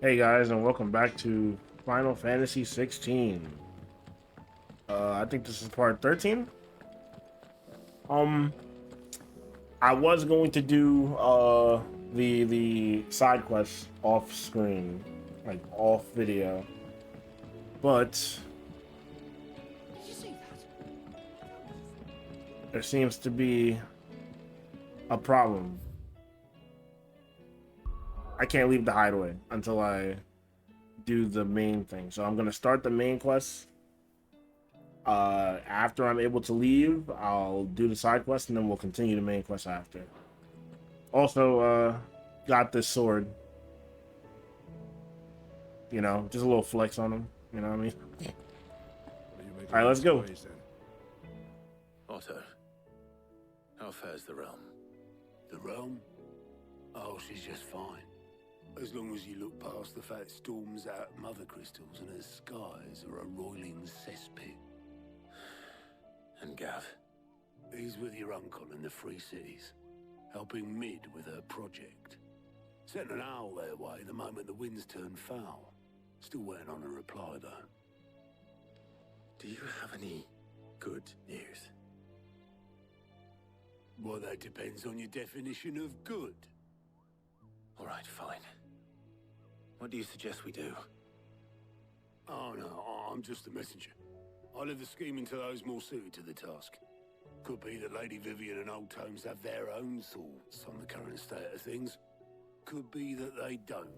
Hey guys, and welcome back to Final Fantasy XVI. I think this is part 13. Um, I was going to do the side quests off screen, like off video, but Did you see that? there seems to be a problem. I can't leave the hideaway until I do the main thing. So I'm gonna start the main quest. After I'm able to leave, I'll do the side quest and then we'll continue the main quest after. Also, got this sword. You know, just a little flex on him. You know what I mean? Are you making All right, let's go. ways, then? Otto, how fares the realm? The realm? Oh, she's just fine. As long as you look past the fat storms out mother crystals and her skies are a roiling cesspit. And Gav? He's with your uncle in the Free Cities, helping Mid with her project. Sent an owl their way the moment the winds turned foul. Still waiting on a reply, though. Do you have any good news? Well, that depends on your definition of good. All right, fine. What do you suggest we do? Oh, no, I'm just a messenger. I leave the scheming to those more suited to the task. Could be that Lady Vivian and Old Tomes have their own thoughts on the current state of things. Could be that they don't.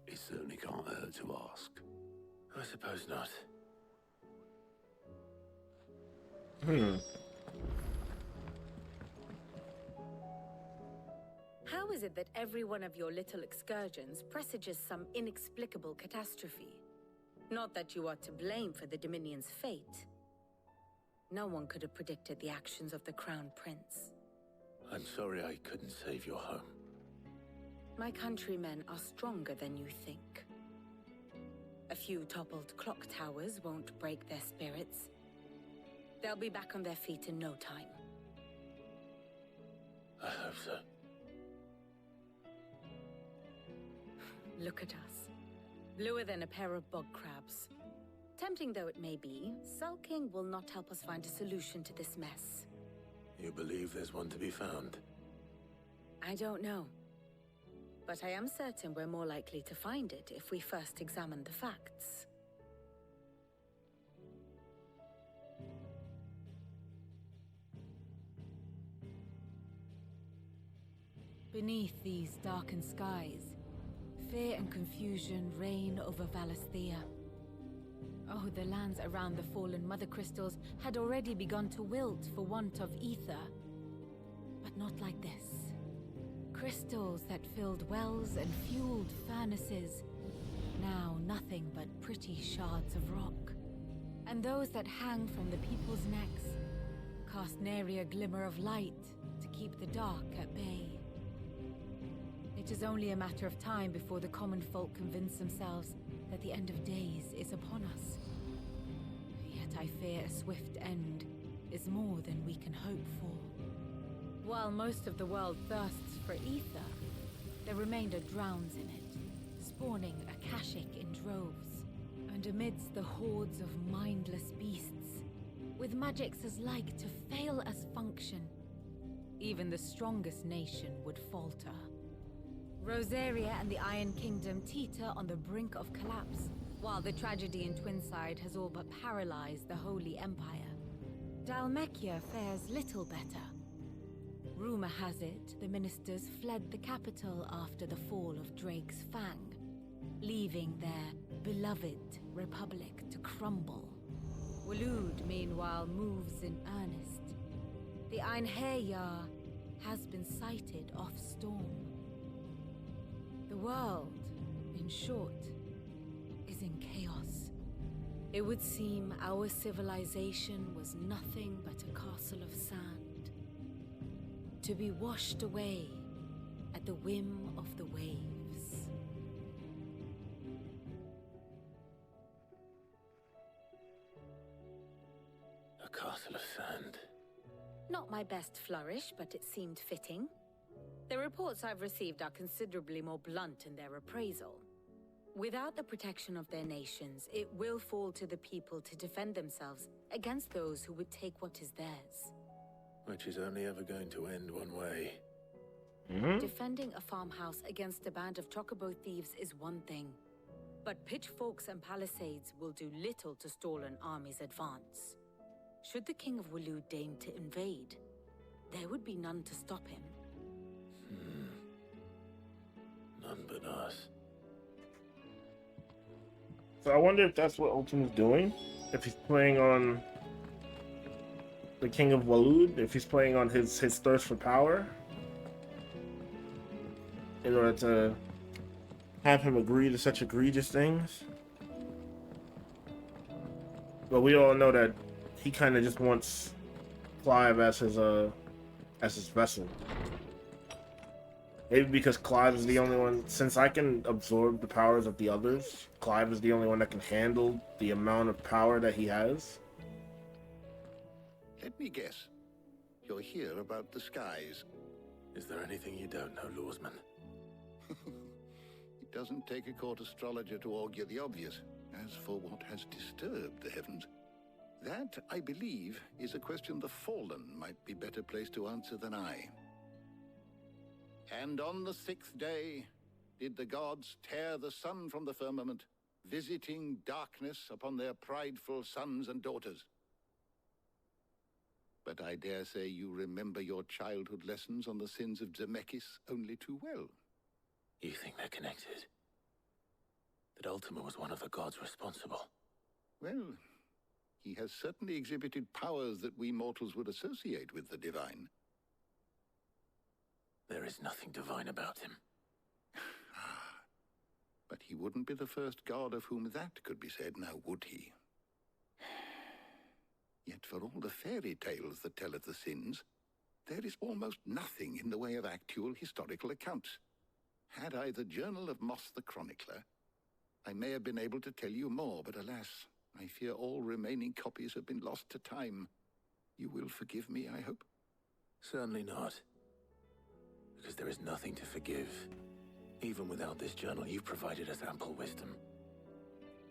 It certainly can't hurt to ask. I suppose not. How is it that every one of your little excursions presages some inexplicable catastrophe? Not that you are to blame for the Dominion's fate. No one could have predicted the actions of the Crown Prince. I'm sorry I couldn't save your home. My countrymen are stronger than you think. A few toppled clock towers won't break their spirits. They'll be back on their feet in no time. I hope so. Look at us. Bluer than a pair of bog crabs. Tempting though it may be, sulking will not help us find a solution to this mess. You believe there's one to be found? I don't know. But I am certain we're more likely to find it if we first examine the facts. Beneath these darkened skies, fear and confusion reign over Valisthea. Oh, the lands around the fallen mother crystals had already begun to wilt for want of ether. But not like this. Crystals that filled wells and fueled furnaces. Now nothing but pretty shards of rock. And those that hang from the people's necks cast nary a glimmer of light to keep the dark at bay. It is only a matter of time before the common folk convince themselves that the end of days is upon us. Yet I fear a swift end is more than we can hope for. While most of the world thirsts for ether, the remainder drowns in it, spawning Akashic in droves. And amidst the hordes of mindless beasts, with magics as like to fail as function, even the strongest nation would falter. Rosaria and the Iron Kingdom teeter on the brink of collapse, while the tragedy in Twinside has all but paralyzed the Holy Empire. Dalmekia fares little better. Rumor has it the ministers fled the capital after the fall of Drake's Fang, leaving their beloved republic to crumble. Waloed, meanwhile, moves in earnest. The Einherjar has been sighted off-storm. The world, in short, is in chaos. It would seem our civilization was nothing but a castle of sand, to be washed away at the whim of the waves. A castle of sand. Not my best flourish, but it seemed fitting. The reports I've received are considerably more blunt in their appraisal. Without the protection of their nations, it will fall to the people to defend themselves against those who would take what is theirs. Which is only ever going to end one way. Defending a farmhouse against a band of chocobo thieves is one thing, but pitchforks and palisades will do little to stall an army's advance. Should the King of Waloed deign to invade, there would be none to stop him. None but us. So I wonder if that's what Ultima's doing. If he's playing on the King of Waloed, if he's playing on his thirst for power, in order to have him agree to such egregious things. But we all know that he kind of just wants Clive as his vessel. Maybe because Clive is the only one, since I can absorb the powers of the others, Clive is the only one that can handle the amount of power that he has. Let me guess. You're here about the skies. Is there anything you don't know, Lawsman? It doesn't take a court astrologer to augur the obvious. As for what has disturbed the heavens, that, I believe, is a question the Fallen might be better placed to answer than I. And on the 6th day did the gods tear the sun from the firmament, visiting darkness upon their prideful sons and daughters. But I dare say you remember your childhood lessons on the sins of Zemeckis only too well. You think they're connected? That Ultima was one of the gods responsible? Well, he has certainly exhibited powers that we mortals would associate with the divine. There is nothing divine about him. But he wouldn't be the first god of whom that could be said, now would he? Yet for all the fairy tales that tell of the sins, there is almost nothing in the way of actual historical accounts. Had I the Journal of Moss the Chronicler, I may have been able to tell you more, but alas, I fear all remaining copies have been lost to time. You will forgive me, I hope? Certainly not. Because there is nothing to forgive. Even without this journal, you've provided us ample wisdom.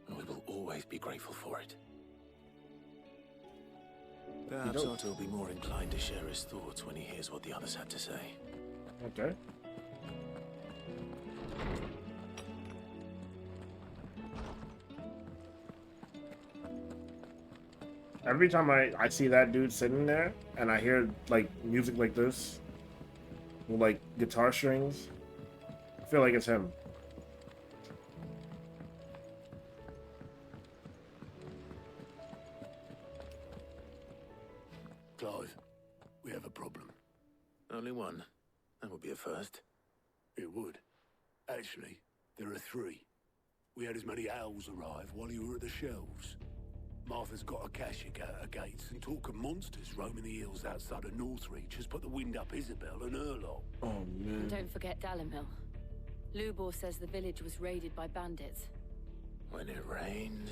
And we will always be grateful for it. Perhaps Otto will be more inclined to share his thoughts when he hears what the others had to say. Okay. Every time I see that dude sitting there and I hear like music like this with like guitar strings, I feel like it's him. Clive, we have a problem. Only one. That would be a first. It would. Actually, there are 3. We had as many owls arrive while you were at the shelves. Martha's got a Akashic out her gates, and talk of monsters roaming the hills outside of Northreach has put the wind up Isabel and her lot. Oh man. And don't forget Dalimil. Lubor says the village was raided by bandits. When it rains...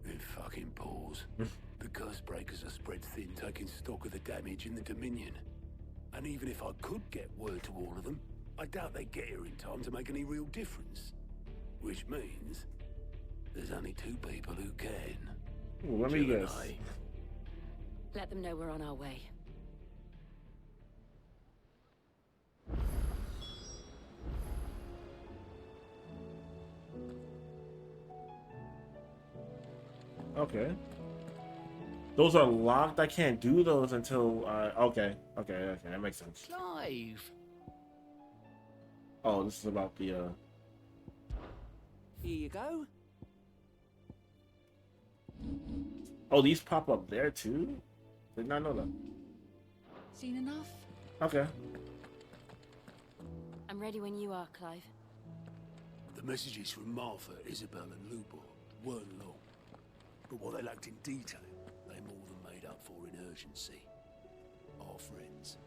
It fucking pours. The curse breakers are spread thin, taking stock of the damage in the Dominion. And even if I could get word to all of them, I doubt they'd get here in time to make any real difference. Which means there's only 2 people who can. Ooh, let me Jill and guess. I. Let them know we're on our way. Okay. Those are locked. I can't do those until. Okay, that makes sense. Clive! Oh, this is about the. Here you go. Oh, these pop up there too. Did not know that. Seen enough? Okay. I'm ready when you are, Clive. The messages from Martha, Isabel, and Lubor weren't long. But what they lacked in detail, they more than made up for in urgency. Our friends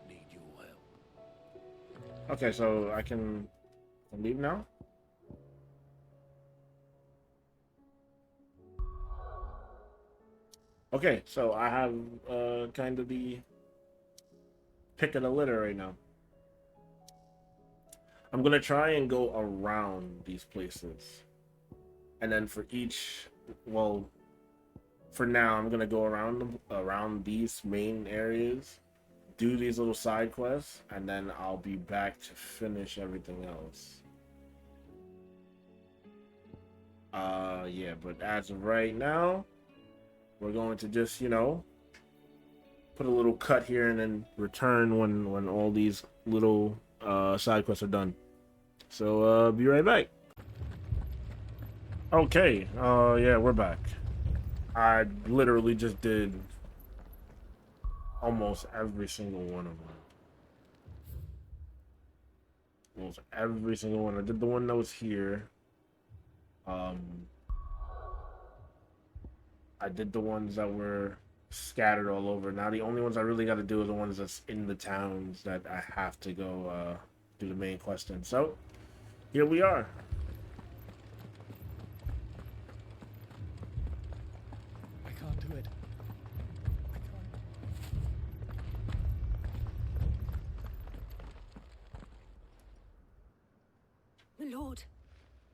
need your help. Okay, so I can leave now. Okay, so I have kind of the pick of the litter right now. I'm gonna try and go around these places, and then for each, well, for now, I'm gonna go around these main areas, do these little side quests, and then I'll be back to finish everything else. Yeah, but as of right now, we're going to just, you know, put a little cut here and then return when all these little side quests are done. So be right back. Okay, yeah, we're back. I literally just did almost every single one of them. Almost every single one. I did the one that was here. I did the ones that were scattered all over. Now the only ones I really got to do are the ones that's in the towns that I have to go do the main quest in. So here we are. I can't do it. I can't. My lord.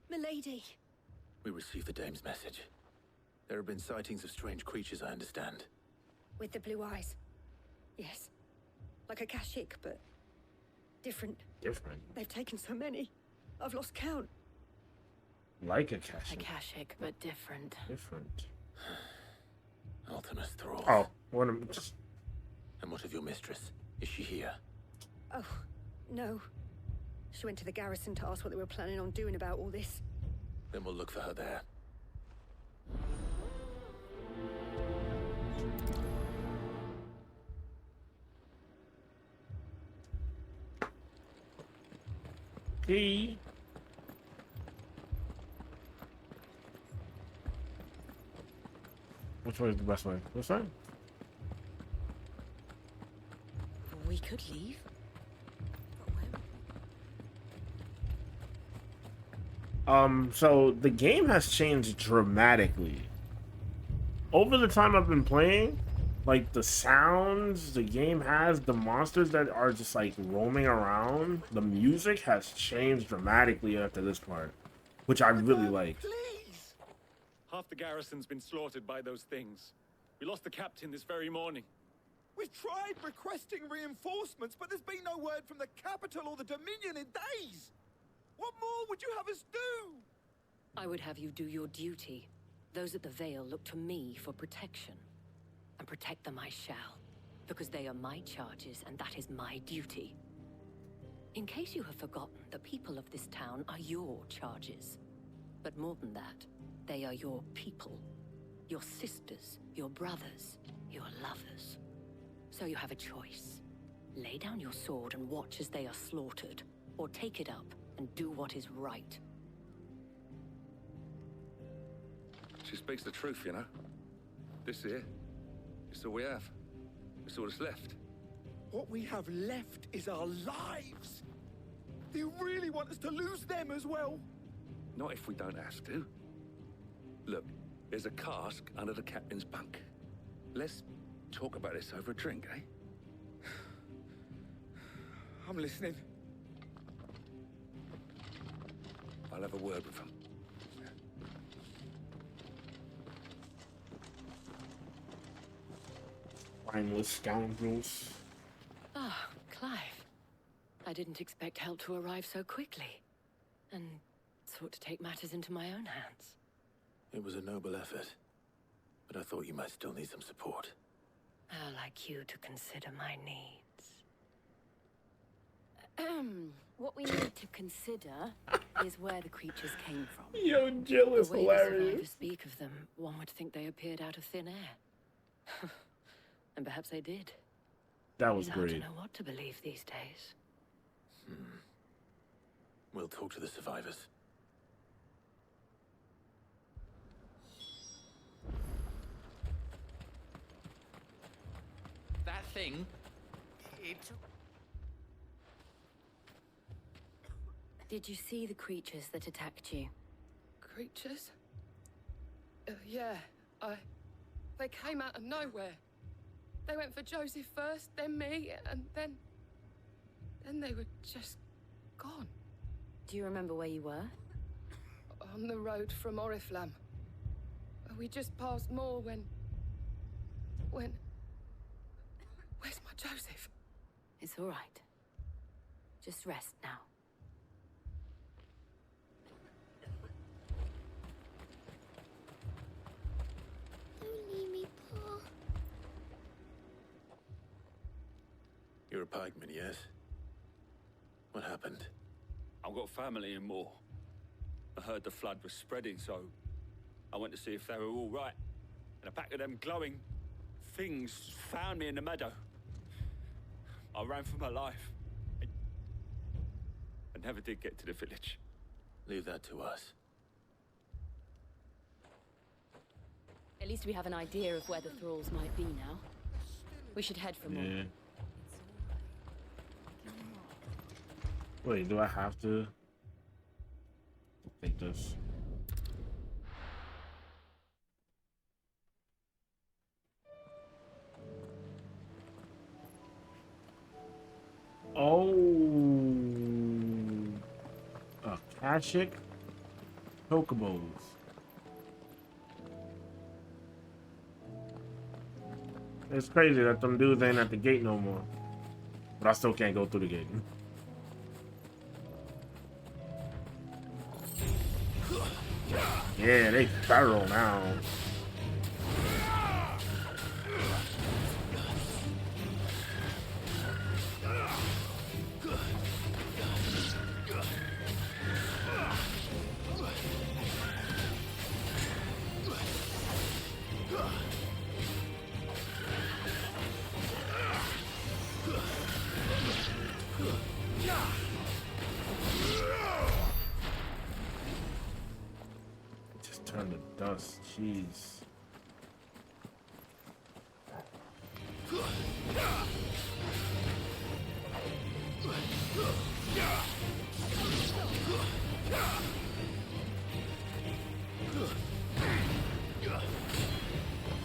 Milady. We received the dame's message. There have been sightings of strange creatures, I understand. With the blue eyes. Yes. Like a Kashik, but different. Different. They've taken so many. I've lost count. Like a Kashik. A Kashik, but different. Different. Ultimus Thrall. Oh, what am just... And what of your mistress? Is she here? Oh, no. She went to the garrison to ask what they were planning on doing about all this. Then we'll look for her there. Hey. Which way is the best way? This way? We could leave. So the game has changed dramatically. Over the time I've been playing, like the sounds the game has, the monsters that are just like roaming around, the music has changed dramatically after this part, which I really like. Please! Half the garrison's been slaughtered by those things. We lost the captain this very morning. We've tried requesting reinforcements, but there's been no word from the capital or the Dominion in days. What more would you have us do? I would have you do your duty. Those at the Vale look to me for protection. And protect them I shall. Because they are my charges, and that is my duty. In case you have forgotten, the people of this town are your charges. But more than that, they are your people. Your sisters, your brothers, your lovers. So you have a choice. Lay down your sword and watch as they are slaughtered, or take it up and do what is right. She speaks the truth, you know. This here, it's all we have. It's all that's left. What we have left is our lives. Do you really want us to lose them as well? Not if we don't have to. Look, there's a cask under the captain's bunk. Let's talk about this over a drink, eh? I'm listening. I'll have a word with him. Mindless scoundrels. Ah, Clive. I didn't expect help to arrive so quickly. And sought to take matters into my own hands. It was a noble effort, but I thought you might still need some support. How like you to consider my needs. What we need to consider is where the creatures came from. Yo, Jill is The way the survivors hilarious. speak of them, one would think they appeared out of thin air. And perhaps they did. That was It's hard to great. know what to believe these days. We'll talk to the survivors. That thing, it... Did you see the creatures that attacked you? Creatures? Yeah, they came out of nowhere. They went for Joseph first, then me, and then they were just gone. Do you remember where you were? On the road from Oriflamme. We just passed Moor when... Where's my Joseph? It's all right. Just rest now. Don't leave me, Pa. You're a pikeman, yes? What happened? I've got family in Moor. I heard the flood was spreading, so I went to see if they were all right. And a pack of them glowing things found me in the meadow. I ran for my life. I never did get to the village. Leave that to us. At least we have an idea of where the thralls might be now. We should head for more. Yeah. Wait, do I have to take this? Oh, Akashic Chocobos. It's crazy that them dudes ain't at the gate no more. But I still can't go through the gate. Yeah, they feral now. Just turn to dust, jeez.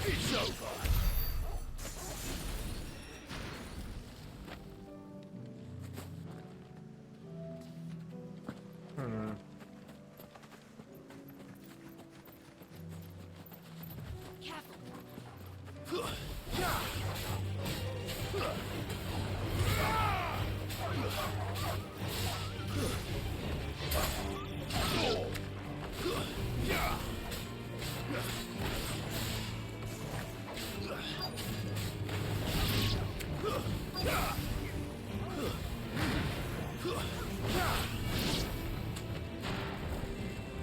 It's over.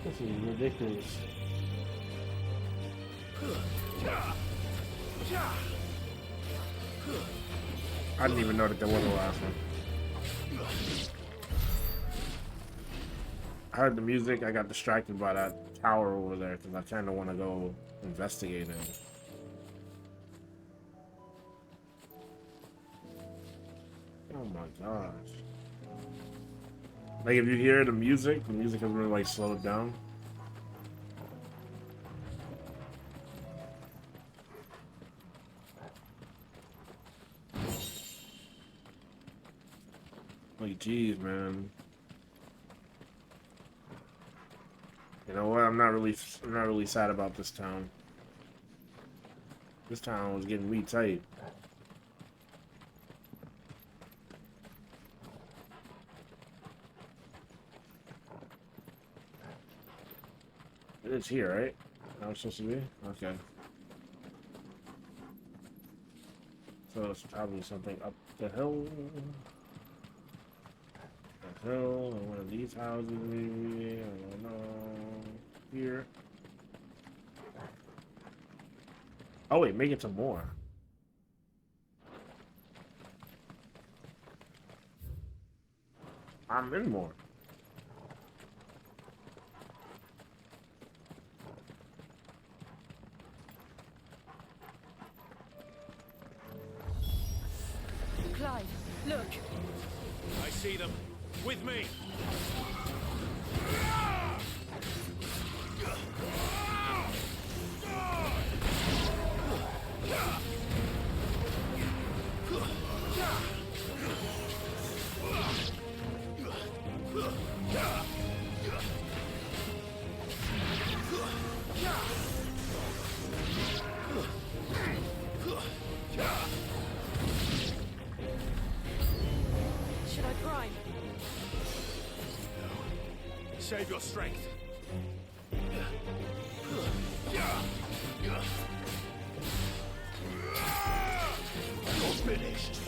This is ridiculous. I didn't even know that there was a last one. I heard the music. I got distracted by that tower over there because I kind of want to go investigate it. Oh my gosh. Like if you hear the music has really like slowed down. Like geez, man. You know what? I'm not really sad about this town. This town was getting me tight. It's here, right? How it's supposed to be? Okay. So it's probably something up the hill. The hill, or one of these houses maybe. I don't know. Here. Oh wait, make it to more. I'm in more. Clive, look. I see them. With me. save your strength. You're finished.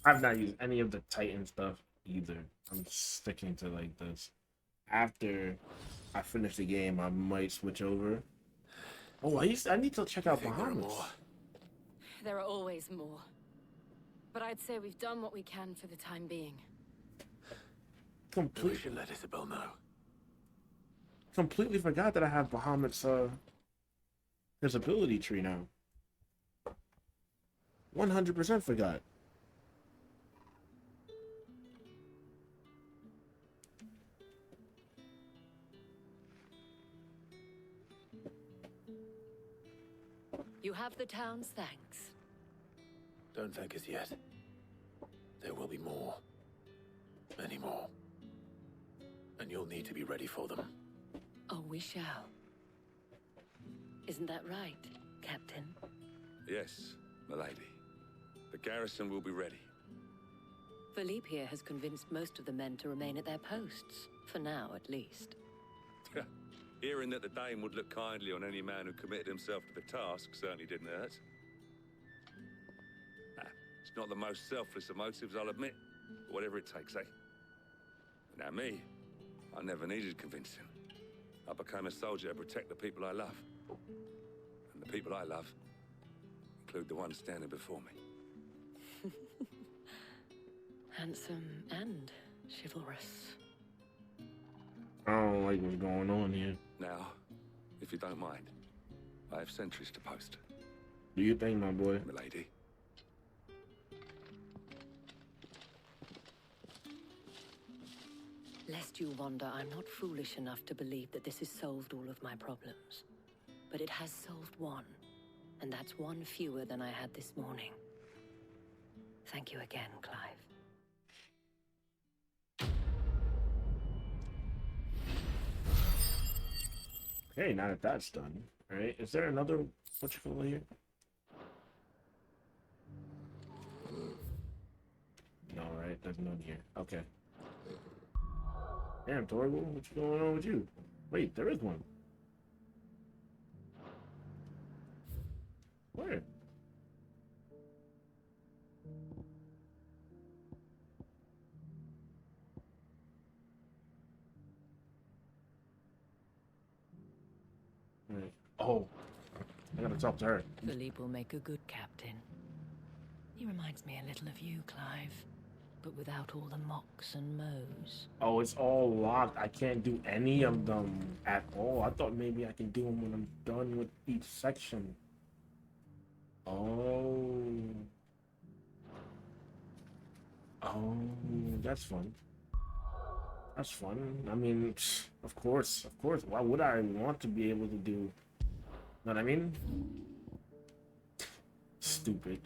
I've not used any of the Titan stuff either. I'm sticking to like this. After I finish the game, I might switch over. Oh, I need to check out Bahamut. There are always more. But I'd say we've done what we can for the time being. We should let Isabel know. Completely forgot that I have Bahamut's his ability tree now. 100% forgot. You have the town's thanks. Don't thank us yet. There will be more. Many more. And you'll need to be ready for them. Oh, we shall. Isn't that right, Captain? Yes, milady. The garrison will be ready. Philippe here has convinced most of the men to remain at their posts. For now, at least. Hearing that the Dame would look kindly on any man who committed himself to the task certainly didn't hurt. It's not the most selfless of motives, I'll admit. But whatever it takes, eh? Now me, I never needed convincing. I became a soldier to protect the people I love. And the people I love include the ones standing before me. Handsome and chivalrous. I don't like what's going on here. Now, if you don't mind, I have sentries to post. Do you think, my boy? Milady. Lest you wonder, I'm not foolish enough to believe that this has solved all of my problems. But it has solved one, and that's one fewer than I had this morning. Thank you again, Clive. Okay, now that that's done, all right? Is there another what you call here? No, right? There's none here. Okay. Damn, Torgal, what's going on with you? Wait, there is one. Where? Right. Oh, I gotta talk to her. Philippe will make a good captain. He reminds me a little of you, Clive. but without all the mocks and mows. Oh, it's all locked. I can't do any of them at all. I thought maybe I can do them when I'm done with each section. Oh. Oh, that's fun. That's fun. I mean, of course. Why would I want to be able to do? Know what I mean? Stupid.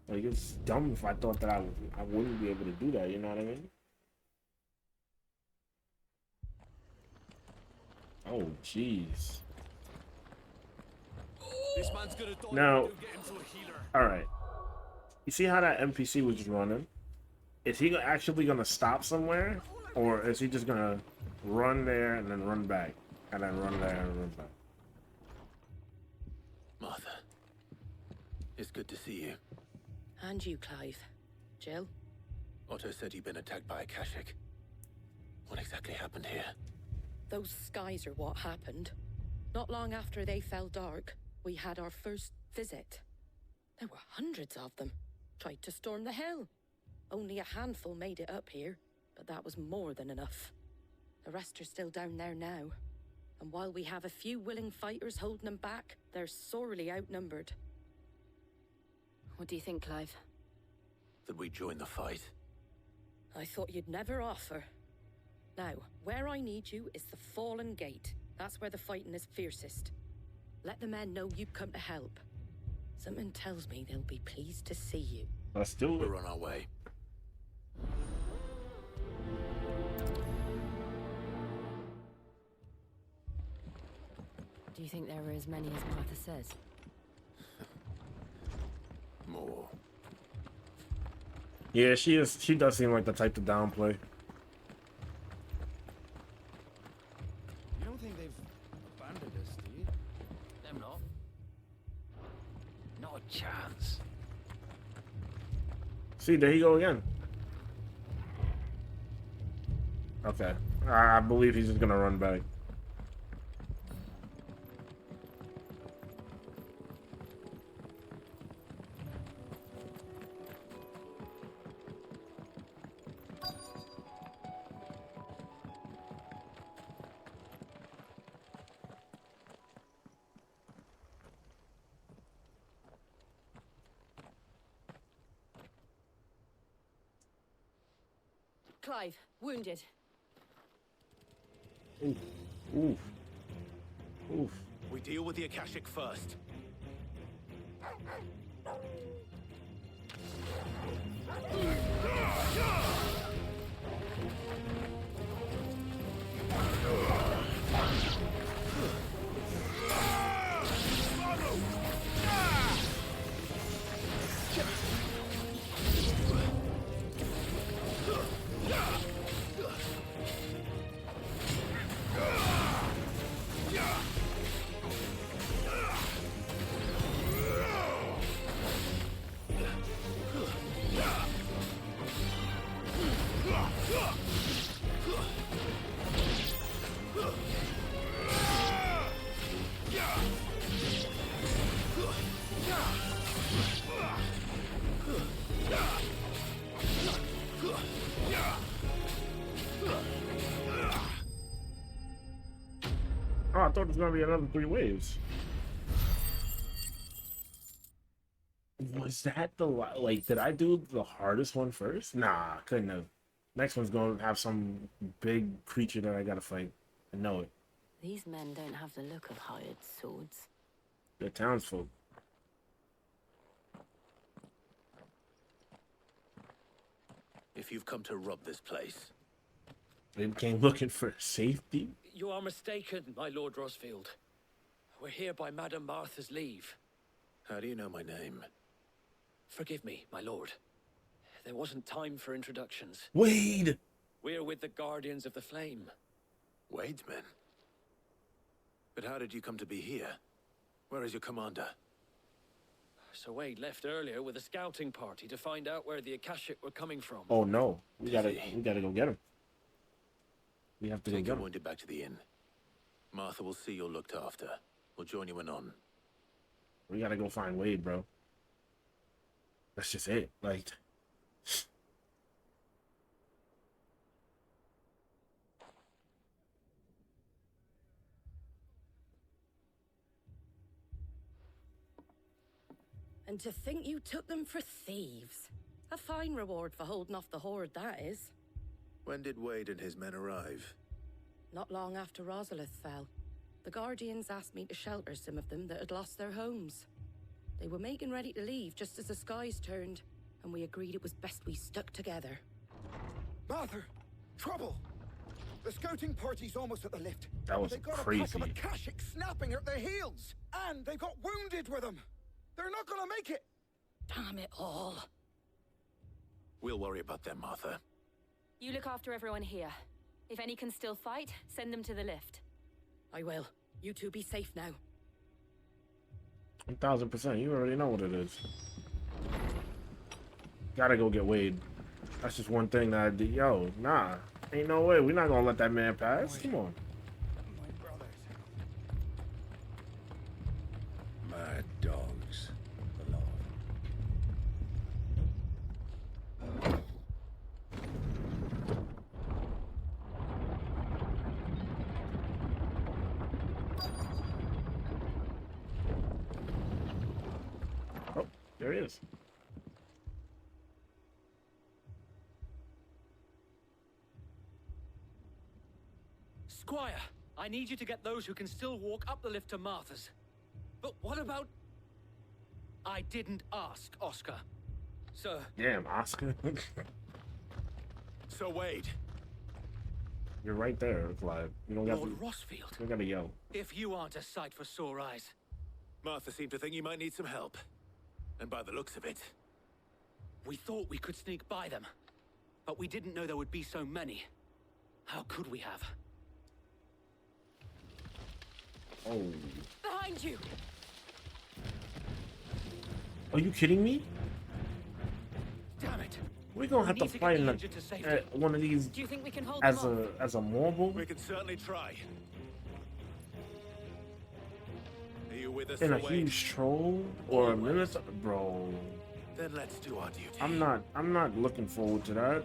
Like, it's dumb if I thought that I wouldn't be able to do that. You know what I mean? Oh, jeez. This man's gonna die. Now, Don't get him to a healer. all right. You see how that NPC was running? Is he actually gonna stop somewhere, or is he just gonna run there and then run back, and then run there and run back? Martha, it's good to see you. And you, Clive. Jill? Otto said you'd been attacked by a Akashic. What exactly happened here? Those skies are what happened. Not long after they fell dark, we had our first visit. There were hundreds of them. Tried to storm the hill. Only a handful made it up here, but that was more than enough. The rest are still down there now. And while we have a few willing fighters holding them back, they're sorely outnumbered. What do you think, Clive? That we join the fight. I thought you'd never offer. Now, where I need you is the Fallen Gate. That's where the fighting is fiercest. Let the men know you've come to help. Something tells me they'll be pleased to see you. Let's do it. We're on our way. Do you think there are as many as Martha says? More. Yeah, she is. She does seem like the type to downplay. You don't think they've abandoned us, do you? Them not. Not a chance. See, there you go again. Okay, I believe he's just gonna run back. Clive, wounded. Oof. Oof. Oof. We deal with the Akashic first. Oh, I thought it was gonna be another 3 waves. Was that the like? Did I do the hardest one first? Nah, couldn't have. Next one's gonna have some big creature that I gotta fight. I know it. These men don't have the look of hired swords. They're townsfolk. If you've come to rob this place, They came looking for safety. You are mistaken, my Lord Rosfield. We're here by Madame Martha's leave. how do you know my name? Forgive me, my lord. There wasn't time for introductions. Wade! We're with the Guardians of the Flame. Wade's men? But how did you come to be here? Where is your commander? Sir Wade left earlier with a scouting party to find out where the Akashic were coming from. Oh no, we gotta go get him. We have to go Take get your him. wounded back to the inn. Martha will see you're looked after. We'll join you anon. We gotta go find Wade, bro. That's just it. Like, And to think you took them for thieves. A fine reward for holding off the horde, that is. When did Wade and his men arrive? Not long after Rosalith fell. The Guardians asked me to shelter some of them that had lost their homes. They were making ready to leave just as the skies turned, and we agreed it was best we stuck together. Martha! Trouble! The scouting party's almost at the lift. That was They got crazy. a pack of Akashic snapping at their heels! And they've got wounded with them! They're not gonna make it! Damn it all. We'll worry about them, Martha. You look after everyone here. If any can still fight, send them to the lift. I will. You two be safe now. 1000%. You already know what it is. Gotta go get Wade. That's just one thing that I did. Yo, nah. Ain't no way. We're not gonna let that man pass. Come on. Mad dogs. Oh, there he is. Squire, I need you to get those who can still walk up the lift to Martha's. But what about... I didn't ask, Oscar. Sir. Damn, Oscar. So Wade. You're right there, Clive. You don't got Lord to. Rosfield. You gotta yell. If you aren't a sight for sore eyes. Martha seemed to think you might need some help. And by the looks of it... We thought we could sneak by them. But we didn't know there would be so many. How could we have? Oh. Behind you! Are you kidding me? Damn it! We're gonna have to fight in one of these Do you think we can hold as them a mobile We can certainly try. Are you with us, in a Sir Wade? huge troll or a minotaur, bro. Then let's do our duty. I'm not looking forward to that.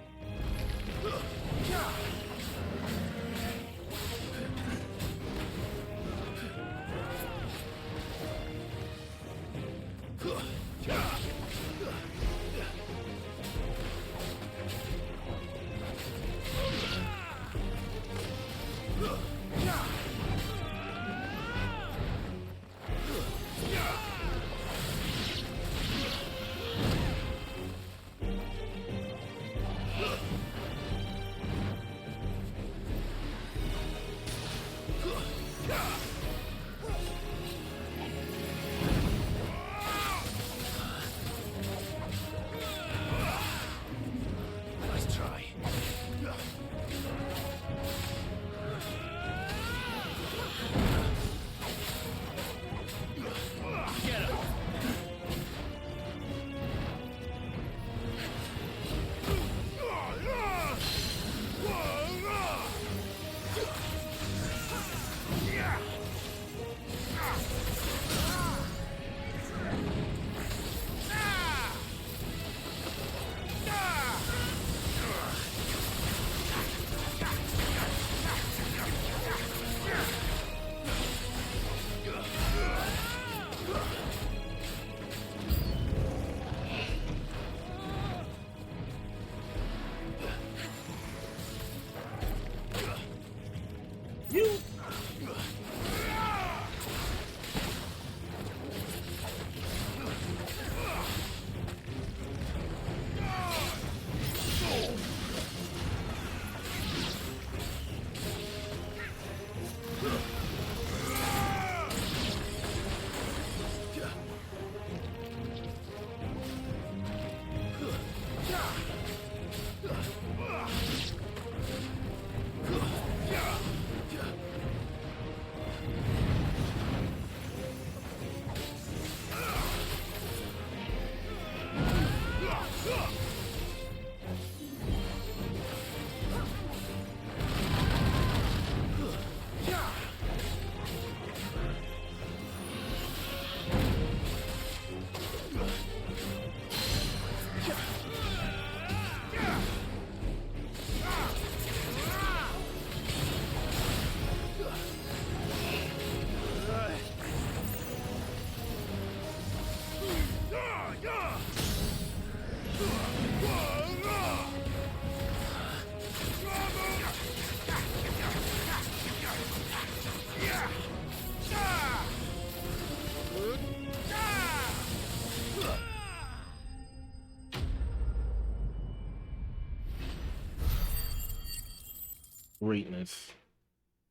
greatness.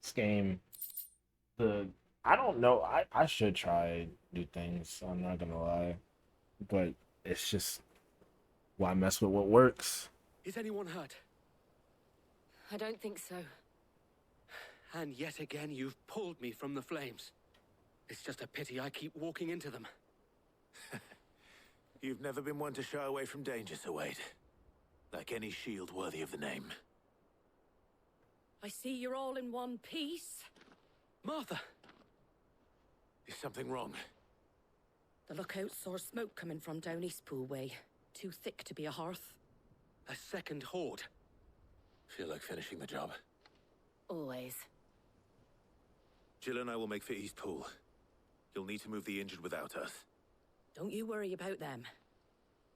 This game, the I don't know. I should try new things. I'm not gonna lie, but it's just why mess with what works. Is anyone hurt? I don't think so. And yet again, you've pulled me from the flames. It's just a pity I keep walking into them. You've never been one to shy away from danger, Sir Wade. Like any shield worthy of the name. I see you're all in one piece. Martha! Is something wrong? The lookout saw smoke coming from down Eastpool way. Too thick to be a hearth. A second horde. Feel like finishing the job? Always. Jill and I will make for Eastpool. You'll need to move the injured without us. Don't you worry about them.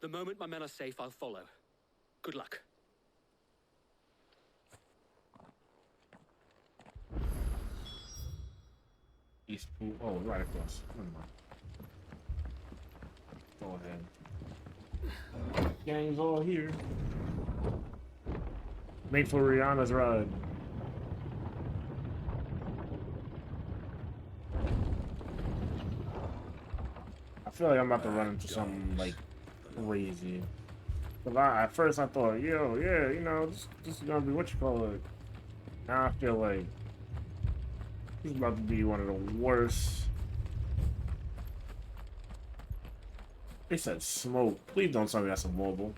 The moment my men are safe, I'll follow. Good luck. Eastpool. Oh, right across. Never mind. Go ahead. Gang's all here. Made for Rihanna's ride. I feel like I'm about to run into something like crazy. Cause at first I thought, yo, yeah, you know, this is gonna be what you call it. Now I feel like this is about to be one of the worst. They said smoke. Please don't tell me that's a mobile.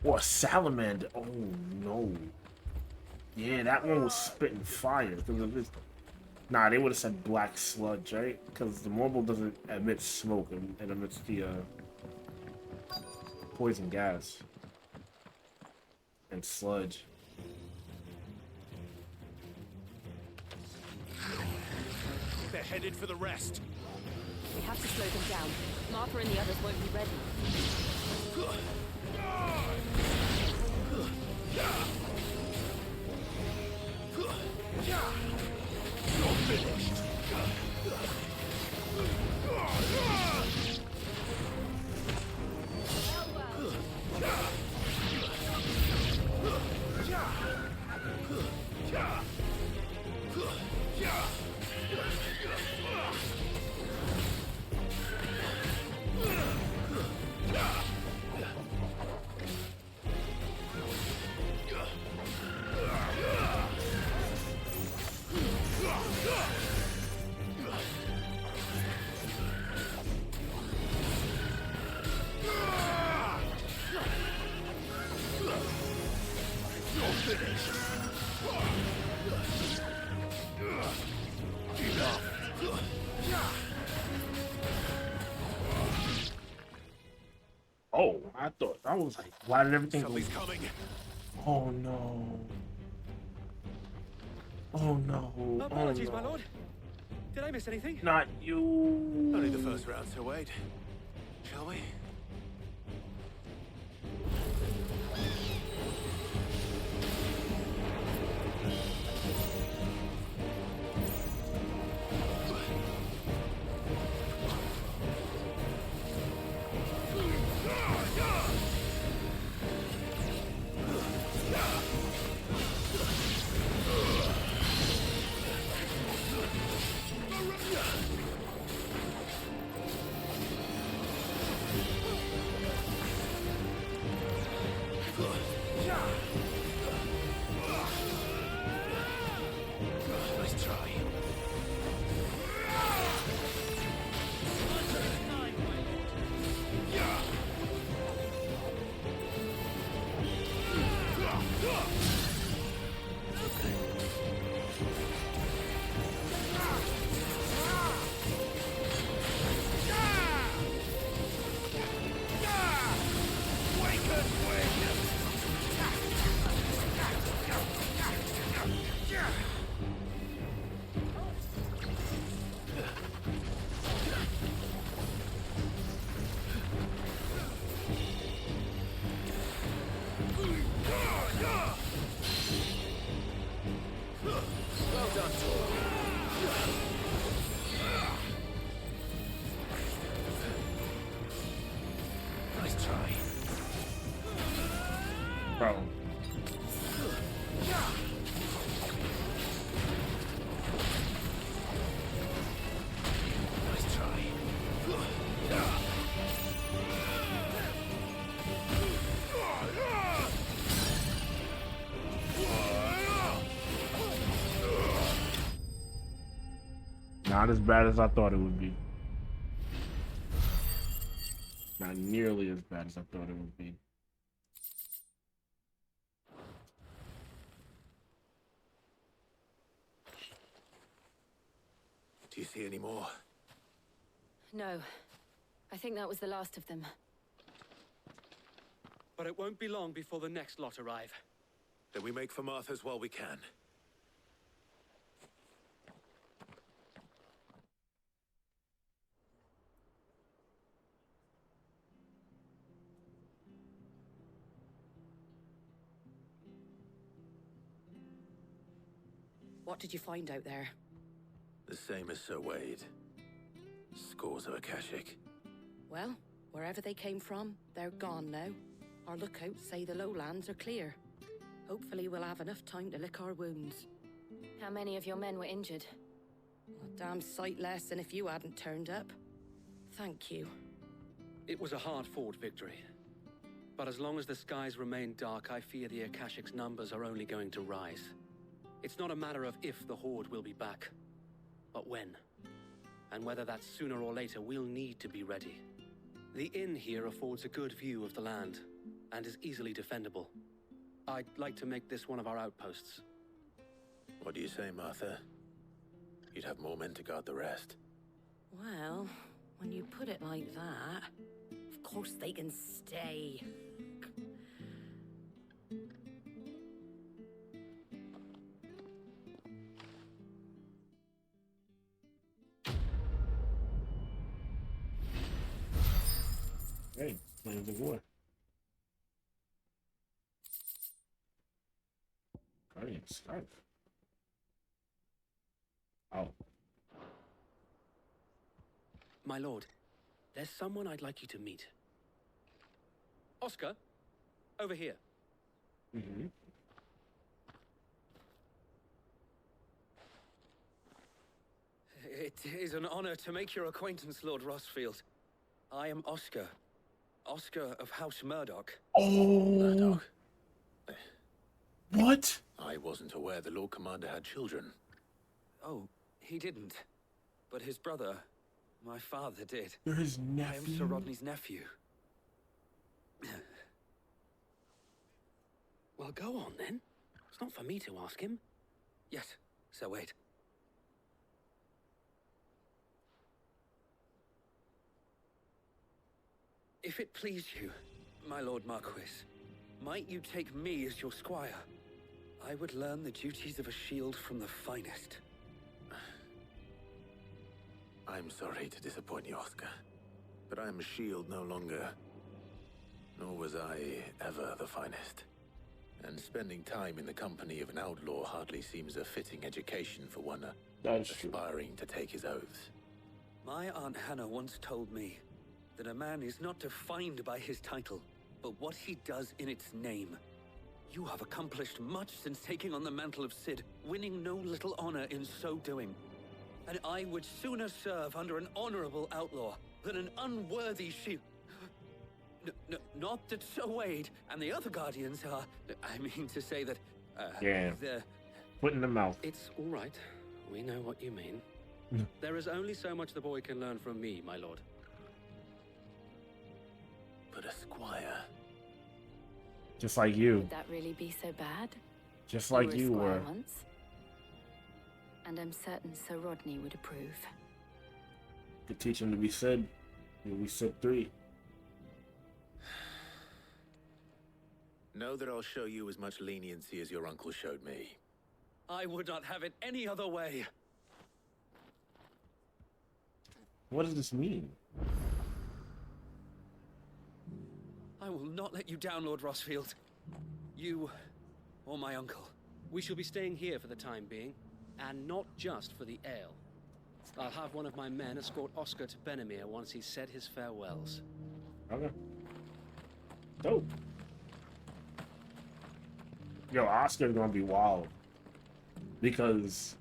Or a salamander. Oh no. Yeah, that one was spitting fire. Nah, they would have said black sludge, right? Because the mobile doesn't emit smoke, it emits the poison gas and sludge. They're headed for the rest. We have to slow them down. Martha and the others won't be ready. You're finished. Oh, I thought I was like, why did everything go? Coming. Oh no. Oh no. Apologies, oh, no. my lord. Did I miss anything? Not you. Only the first round, Sir Wade. Shall we? Not as bad as I thought it would be. Not nearly as bad as I thought it would be. Do you see any more? No. I think that was the last of them. But it won't be long before the next lot arrive. Then we make for Martha's while we can. What did you find out there? The same as Sir Wade. Scores of Akashic. Well, wherever they came from, they're gone now. Our lookouts say the lowlands are clear. Hopefully we'll have enough time to lick our wounds. How many of your men were injured? A damn sight less than if you hadn't turned up. Thank you. It was a hard-fought victory. But as long as the skies remain dark, I fear the Akashic's numbers are only going to rise. It's not a matter of if the Horde will be back, but when. And whether that's sooner or later, we'll need to be ready. The inn here affords a good view of the land, and is easily defendable. I'd like to make this one of our outposts. What do you say, Martha? You'd have more men to guard the rest. Well, when you put it like that, of course they can stay. Hey, Flames of War. Guardian Scarf. Oh. My lord, there's someone I'd like you to meet. Oscar, over here. Mm-hmm. It is an honor to make your acquaintance, Lord Rosfield. I am Oscar. Oscar of House Murdoch. Oh! Murdoch. What? I wasn't aware the Lord Commander had children. Oh, he didn't. But his brother, my father, did. You're his I am nephew? Sir Rodney's nephew. Well, go on then. It's not for me to ask him. Yes, Sir Wade. If it please you, my Lord Marquis, might you take me as your squire? I would learn the duties of a shield from the finest. I'm sorry to disappoint you, Oscar, but I am a shield no longer. Nor was I ever the finest. And spending time in the company of an outlaw hardly seems a fitting education for one aspiring to take his oaths. My Aunt Hannah once told me that a man is not defined by his title, but what he does in its name. You have accomplished much since taking on the mantle of Cid, winning no little honor in so doing. And I would sooner serve under an honorable outlaw than an unworthy shield. Not that Sir Wade and the other guardians are... I mean to say that... yeah. They're... Foot in the mouth. It's all right. We know what you mean. There is only so much the boy can learn from me, my lord. But a squire... Just like you. Would that really be so bad? Just like you were. were. Once, and I'm certain Sir Rodney would approve. Could teach him to be Cid. He'll be Cid 3. Know that I'll show you as much leniency as your uncle showed me. I would not have it any other way. What does this mean? I will not let you down, Lord Rosfield. You, or my uncle. We shall be staying here for the time being, and not just for the ale. I'll have one of my men escort Oscar to Benimir once he's said his farewells. Okay. Dope. Yo, Oscar's gonna be wild. Because,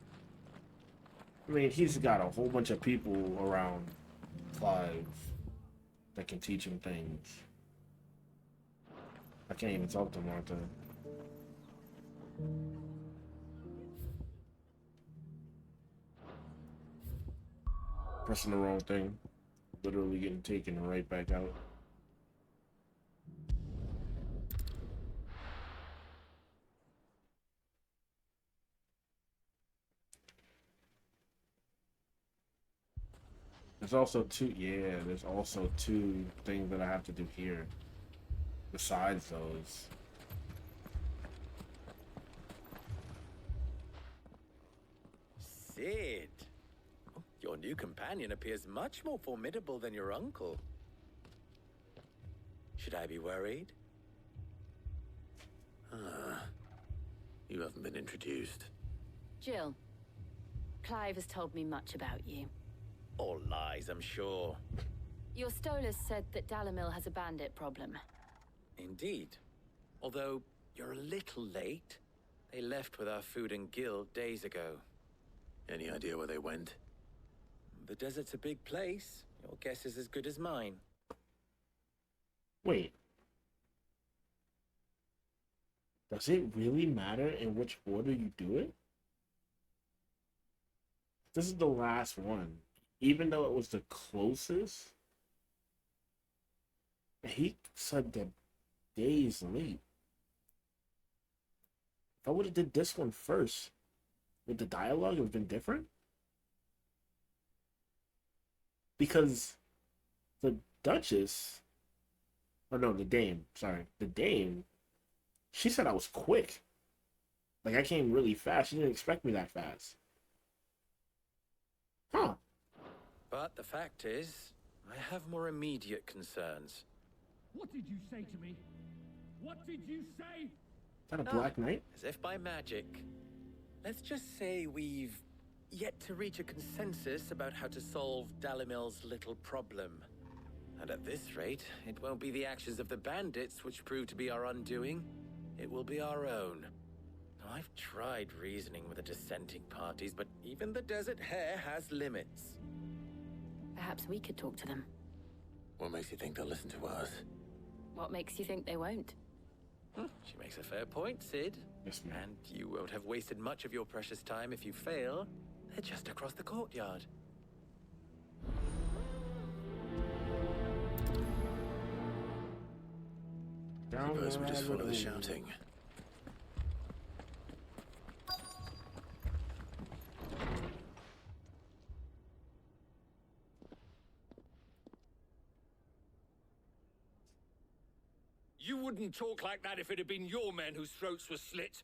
I mean, he's got a whole bunch of people around Clive that can teach him things. I can't even talk to Martha. Pressing the wrong thing. Literally getting taken right back out. There's also there's also two things that I have to do here. Besides those. Sid! Your new companion appears much more formidable than your uncle. Should I be worried? You haven't been introduced. Jill, Clive has told me much about you. All lies, I'm sure. Your Stolas said that Dalamil has a bandit problem. Indeed. Although, you're a little late. They left with our food and guild days ago. Any idea where they went? The desert's a big place. Your guess is as good as mine. Wait. Does it really matter in which order you do it? This is the last one. Even though it was the closest, he said that days late. If I would have did this one first, would the dialogue have been different? Because the Duchess, or no, the Dame, sorry, the Dame, she said I was quick. Like, I came really fast. She didn't expect me that fast. Huh. But the fact is, I have more immediate concerns. What did you say to me? What did you say? Is that a Black Knight? As if by magic. Let's just say we've yet to reach a consensus about how to solve Dalamil's little problem. And at this rate, it won't be the actions of the bandits which prove to be our undoing. It will be our own. Now, I've tried reasoning with the dissenting parties, but even the Desert Hare has limits. Perhaps we could talk to them. What makes you think they'll listen to us? What makes you think they won't? She makes a fair point, Sid. Yes, ma'am. And you won't have wasted much of your precious time if you fail. They're just across the courtyard. Suppose we just follow the shouting. You wouldn't talk like that if it had been your men whose throats were slit.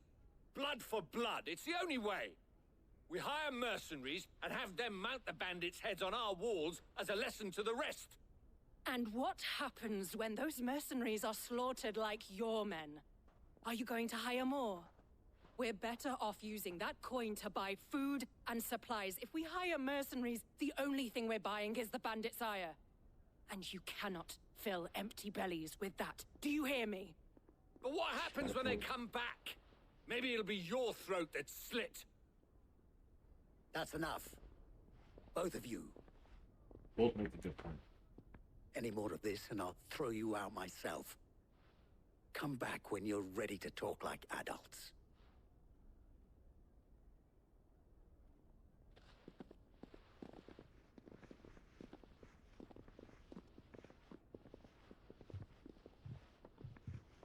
Blood for blood, it's the only way. We hire mercenaries and have them mount the bandits' heads on our walls as a lesson to the rest. And what happens when those mercenaries are slaughtered like your men? Are you going to hire more? We're better off using that coin to buy food and supplies. If we hire mercenaries, the only thing we're buying is the bandit's ire. And you cannot fill empty bellies with that. Do you hear me? But what happens when they come back? Maybe it'll be your throat that's slit. That's enough. Both of you. Both make a good point. Any more of this and I'll throw you out myself. Come back when you're ready to talk like adults.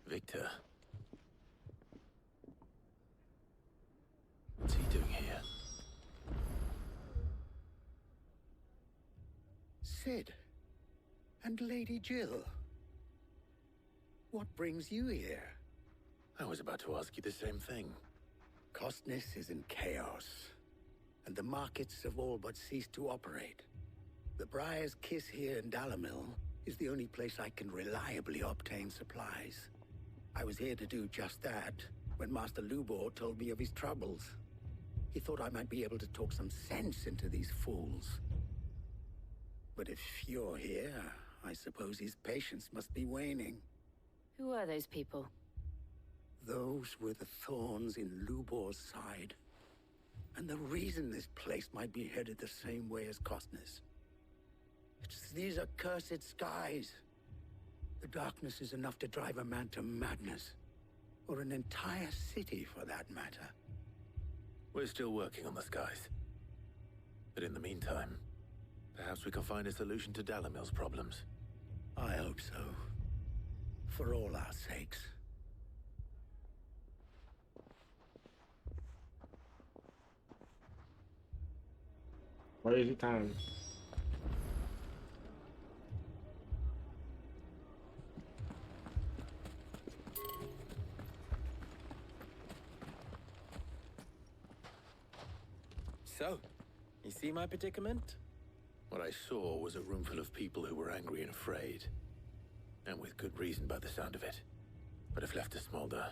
Victor. What's he doing here? Sid. And Lady Jill. What brings you here? I was about to ask you the same thing. Costness is in chaos, and the markets have all but ceased to operate. The Briar's Kiss here in Dalamil is the only place I can reliably obtain supplies. I was here to do just that when Master Lubor told me of his troubles. He thought I might be able to talk some sense into these fools. But if you're here, I suppose his patience must be waning. Who are those people? Those were the thorns in Lubor's side. And the reason this place might be headed the same way as Costness. It's these accursed skies. The darkness is enough to drive a man to madness. Or an entire city, for that matter. We're still working on the skies. But in the meantime, Perhaps we can find a solution to Dalamil's problems. I hope so. For all our sakes. Crazy time. So, you see my predicament? What I saw was a room full of people who were angry and afraid. And with good reason by the sound of it. But if left to smolder,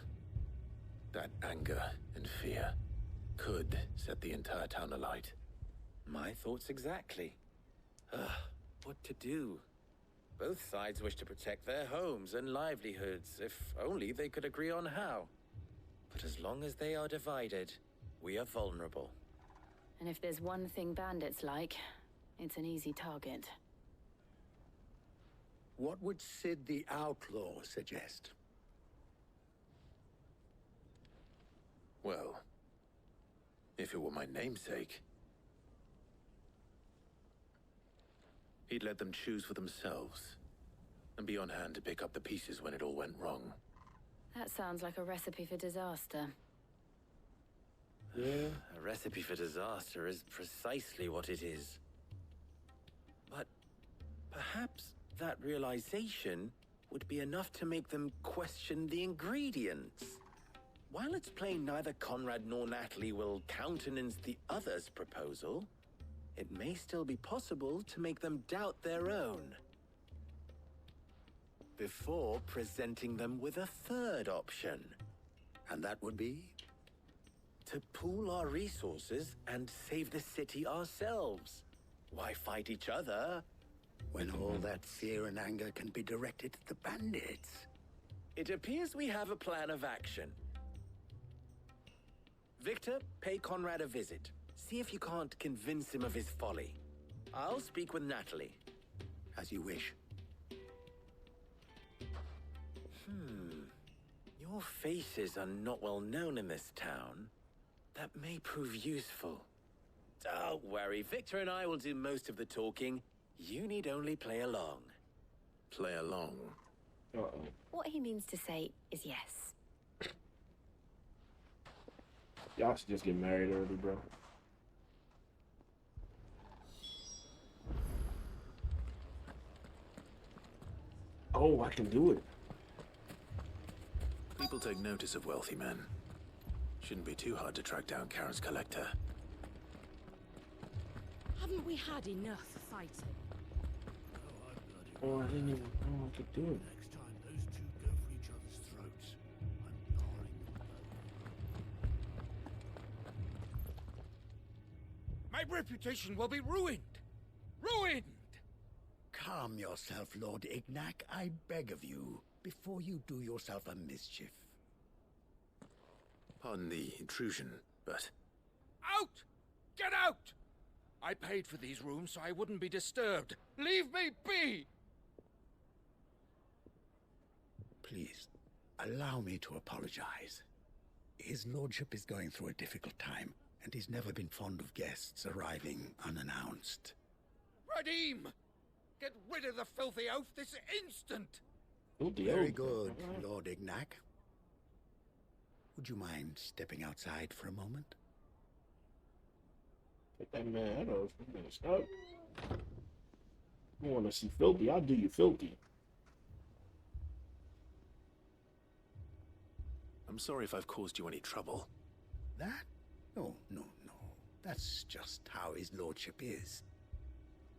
that anger and fear could set the entire town alight. My thoughts exactly. What to do? Both sides wish to protect their homes and livelihoods, if only they could agree on how. But as long as they are divided, we are vulnerable. And if there's one thing bandits like, it's an easy target. What would Sid the Outlaw suggest? Well, if it were my namesake, he'd let them choose for themselves, and be on hand to pick up the pieces when it all went wrong. That sounds like a recipe for disaster. Yeah, a recipe for disaster is precisely what it is. But perhaps that realization would be enough to make them question the ingredients. While it's plain neither Conrad nor Natalie will countenance the other's proposal, it may still be possible to make them doubt their own. Before presenting them with a third option. And that would be? To pool our resources and save the city ourselves. Why fight each other? When all that fear and anger can be directed at the bandits. It appears we have a plan of action. Victor, pay Conrad a visit. See if you can't convince him of his folly. I'll speak with Natalie. As you wish. Your faces are not well known in this town. That may prove useful. Don't worry, Victor and I will do most of the talking. You need only play along. Play along? Uh-oh. What he means to say is yes. Y'all should just get married early, bro. Oh, I can do it. People take notice of wealthy men. Shouldn't be too hard to track down Karen's collector. Haven't we had enough fighting? Oh, I didn't even know I could do it. Next time those two go for each other's throats, I'm gnawing them both. My reputation will be ruined! Ruined! Calm yourself, Lord Ignac, I beg of you, before you do yourself a mischief. Pardon the intrusion, but... Out! Get out! I paid for these rooms so I wouldn't be disturbed. Leave me be! Please, allow me to apologize. His lordship is going through a difficult time, and he's never been fond of guests arriving unannounced. Radim! Get rid of the filthy oaf this instant! Very good, Lord Ignac. Would you mind stepping outside for a moment? Get that man out of stop. You want to see filthy? I'll do you filthy. I'm sorry if I've caused you any trouble. That? No. That's just how his lordship is.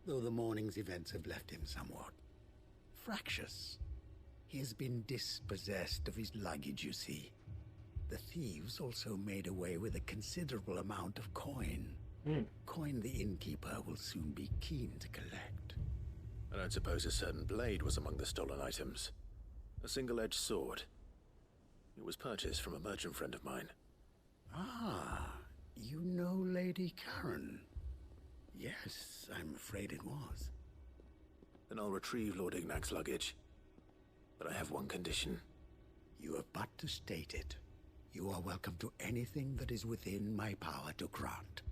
Though the morning's events have left him somewhat fractious. He has been dispossessed of his luggage, you see. The thieves also made away with a considerable amount of coin. Coin the innkeeper will soon be keen to collect. I don't suppose a certain blade was among the stolen items. A single-edged sword. It was purchased from a merchant friend of mine. Ah, you know Lady Karen. Yes, I'm afraid it was. Then I'll retrieve Lord Ignac's luggage. But I have one condition. You have but to state it. You are welcome to anything that is within my power to grant.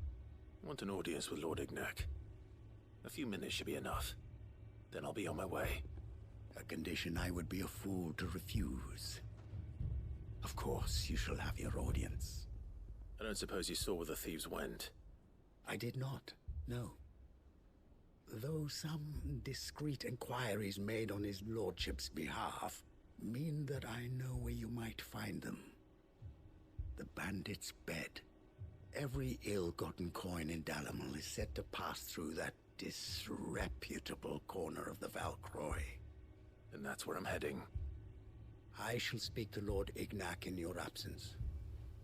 I want an audience with Lord Ignac. A few minutes should be enough. Then I'll be on my way. A condition I would be a fool to refuse. Of course, you shall have your audience. I don't suppose you saw where the thieves went? I did not, no. Though some discreet inquiries made on his lordship's behalf mean that I know where you might find them. The bandit's bed. Every ill-gotten coin in Dalamil is said to pass through that disreputable corner of the Valcroy. And that's where I'm heading. I shall speak to Lord Ignac in your absence,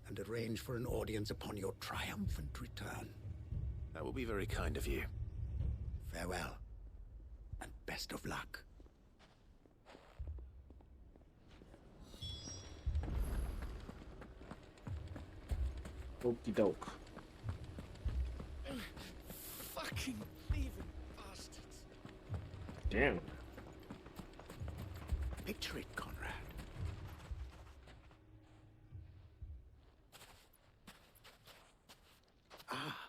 and arrange for an audience upon your triumphant return. That will be very kind of you. Farewell, and best of luck. Okie doke. Fucking thieving bastards. Damn. Picture it, Conrad. Ah,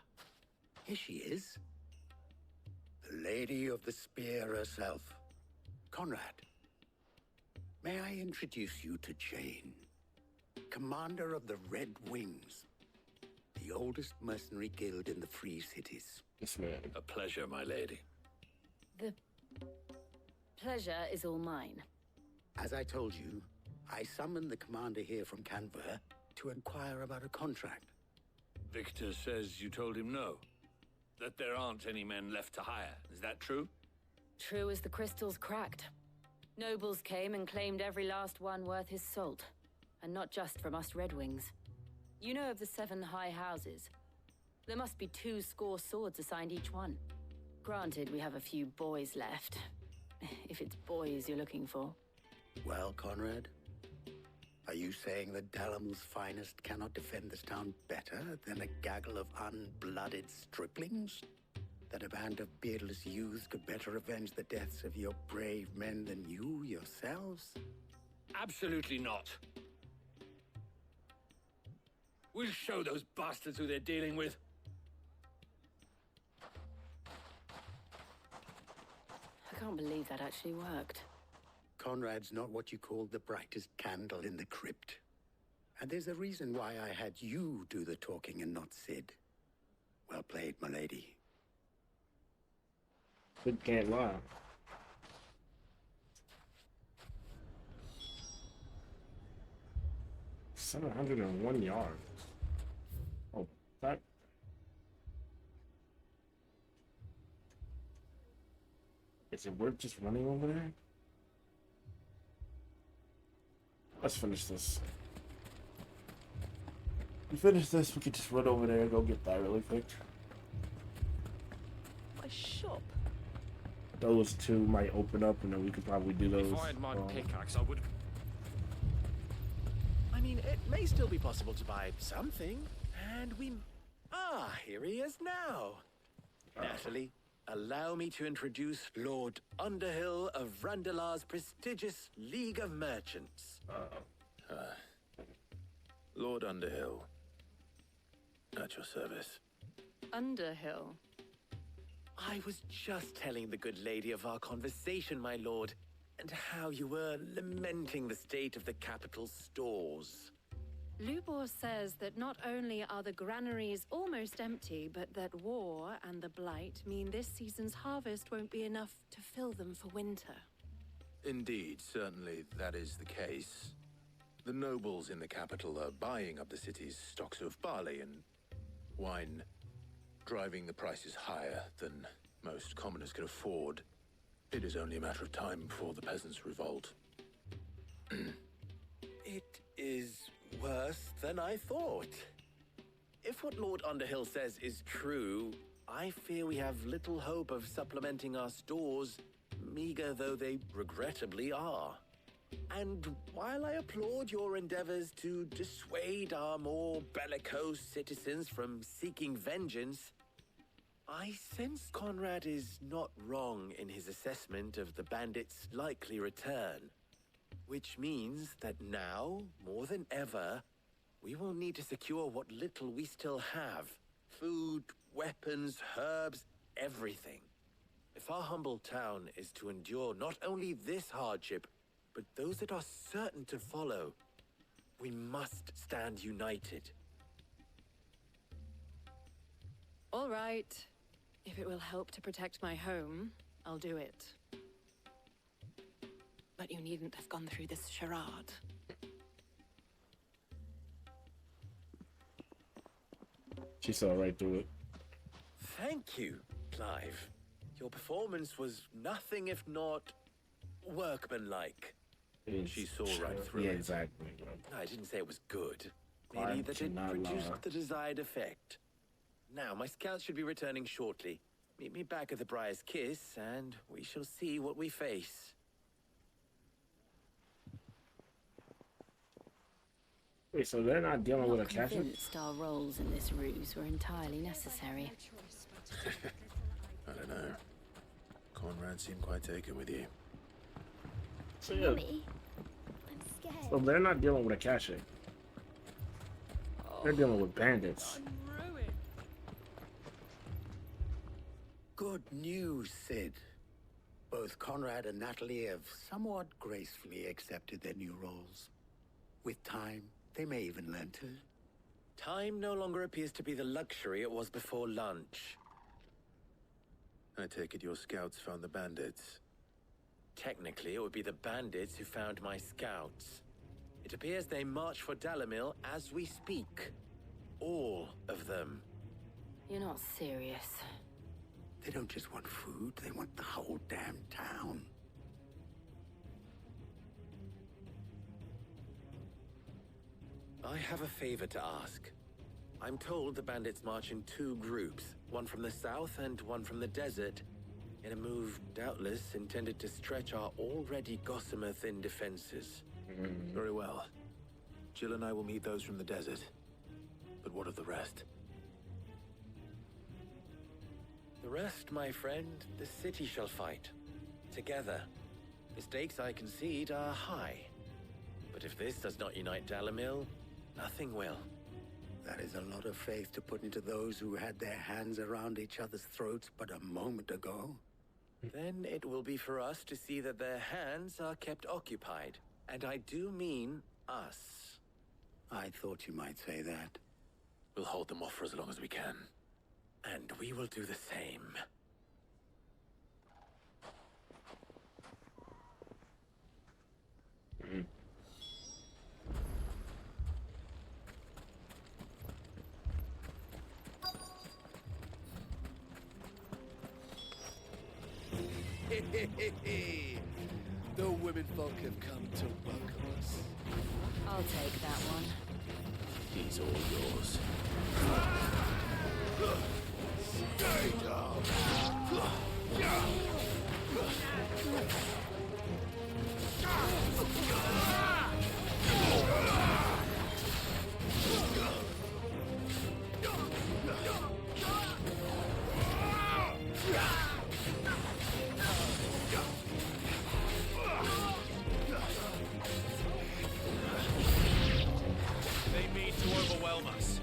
here she is. The Lady of the Spear herself. Conrad, may I introduce you to Jane, commander of the Red Wings, the oldest mercenary guild in the Free Cities. Yes, ma'am. A pleasure, my lady. The pleasure is all mine. As I told you, I summoned the commander here from Canberra to inquire about a contract. Victor says you told him no. That there aren't any men left to hire. Is that true? True as the crystals cracked. Nobles came and claimed every last one worth his salt. And not just from us Red Wings. You know of the 7 high houses. There must be 2 swords assigned each one. Granted, we have a few boys left. If it's boys you're looking for. Well, Conrad, are you saying that Dalamil's finest cannot defend this town better than a gaggle of unblooded striplings? That a band of beardless youths could better avenge the deaths of your brave men than you yourselves? Absolutely not. We'll show those bastards who they're dealing with. I can't believe that actually worked. Conrad's not what you call the brightest candle in the crypt. And there's a reason why I had you do the talking and not Sid. Well played, my lady. Good, can't lie. $701 yards. Oh, that. Is it worth just running over there? Let's finish this. We finish this, we could just run over there and go get that really quick. A shop? Those 2 might open up and then we could probably do those. If I had my pickaxe, I would... I mean, it may still be possible to buy something, and we... Ah, here he is now. Natalie, allow me to introduce Lord Underhill of Randalar's prestigious League of Merchants. Lord Underhill. At your service. Underhill? I was just telling the good lady of our conversation, my lord, and how you were lamenting the state of the capital stores. Lubor says that not only are the granaries almost empty, but that war and the Blight mean this season's harvest won't be enough to fill them for winter. Indeed, certainly that is the case. The nobles in the capital are buying up the city's stocks of barley and wine, driving the prices higher than most commoners can afford. It is only a matter of time before the peasants revolt. It is worse than I thought. If what Lord Underhill says is true, I fear we have little hope of supplementing our stores, meager though they regrettably are. And while I applaud your endeavors to dissuade our more bellicose citizens from seeking vengeance, I sense Conrad is not wrong in his assessment of the bandits' likely return. Which means that now, more than ever, we will need to secure what little we still have. Food, weapons, herbs, everything. If our humble town is to endure not only this hardship, but those that are certain to follow, we must stand united. All right. If it will help to protect my home, I'll do it. But you needn't have gone through this charade. She saw right through it. Thank you, Clive. Your performance was nothing if not workmanlike. She saw right through yeah, it. exactly. I didn't say it was good. Clive Merely that it cannot produced lie. the desired effect. Now, my scouts should be returning shortly. Meet me back at the Briar's Kiss, and we shall see what we face. Wait, so they're not dealing with a Not catcher? convinced our roles in this ruse were entirely necessary. I don't know. Conrad seemed quite taken with you. So, yeah. Mummy, I'm scared. So they're not dealing with a catcher. They're dealing with bandits. Good news, Sid. Both Conrad and Natalie have somewhat gracefully accepted their new roles. With time, they may even learn to. Time no longer appears to be the luxury it was before lunch. I take it your scouts found the bandits. Technically, it would be the bandits who found my scouts. It appears they march for Dalamil as we speak. All of them. You're not serious. They don't just want food, they want the whole damn town. I have a favor to ask. I'm told the bandits march in two groups, one from the south and one from the desert, in a move doubtless intended to stretch our already gossamer-thin defenses. Very well. Jill and I will meet those from the desert. But what of the rest? The rest, my friend, the city shall fight. Together. The stakes, I concede, are high. But if this does not unite Dalamil, nothing will. That is a lot of faith to put into those who had their hands around each other's throats but a moment ago. Then it will be for us to see that their hands are kept occupied. And I do mean us. I thought you might say that. We'll hold them off for as long as we can. And we will do the same. The women folk have come to welcome us. I'll take that one. He's all yours. Stay down! They mean to overwhelm us.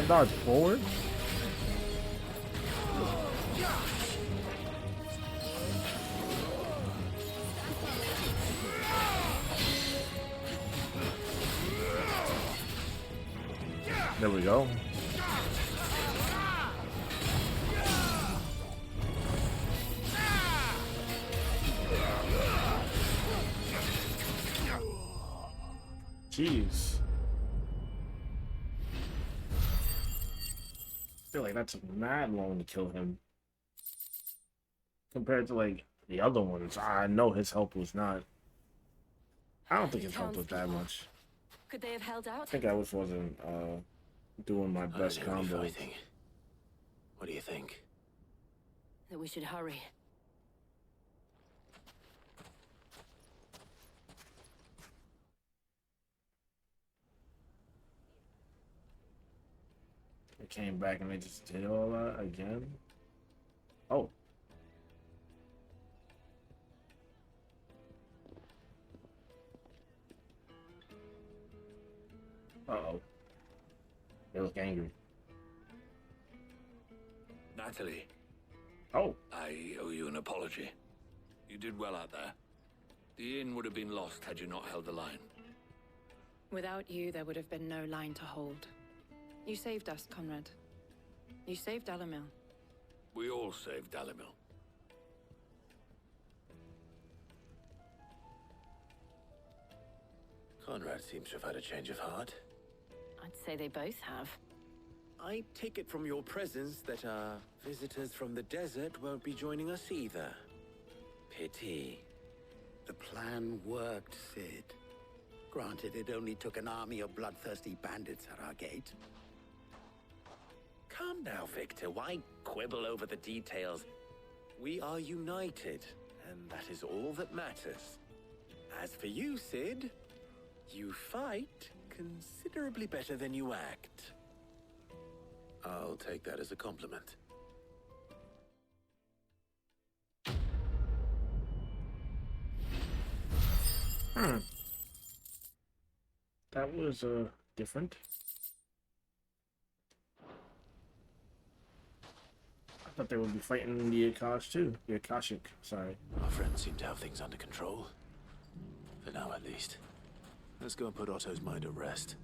dodge forward? There we go. Jeez. I feel like that's mad long to kill him. Compared to like the other ones. I know his help was not. I don't think his help was that much. Could they have held I out? think I was wasn't doing my best combo. What do you think? That we should hurry. They came back and they just did all that again. Oh. Uh-oh. They look angry. Natalie. Oh. I owe you an apology. You did well out there. The inn would have been lost had you not held the line. Without you, there would have been no line to hold. You saved us, Conrad. You saved Dalamil. We all saved Dalamil. Conrad seems to have had a change of heart. I'd say they both have. I take it from your presence that our visitors from the desert won't be joining us either. Pity. The plan worked, Sid. Granted, it only took an army of bloodthirsty bandits at our gate. Calm now, Victor. Why quibble over the details? We are united, and that is all that matters. As for you, Sid, you fight considerably better than you act. I'll take that as a compliment. That was different. I thought they would be fighting the Akash too. The Akashic, sorry. Our friends seem to have things under control. For now, at least. Let's go and put Otto's mind at rest.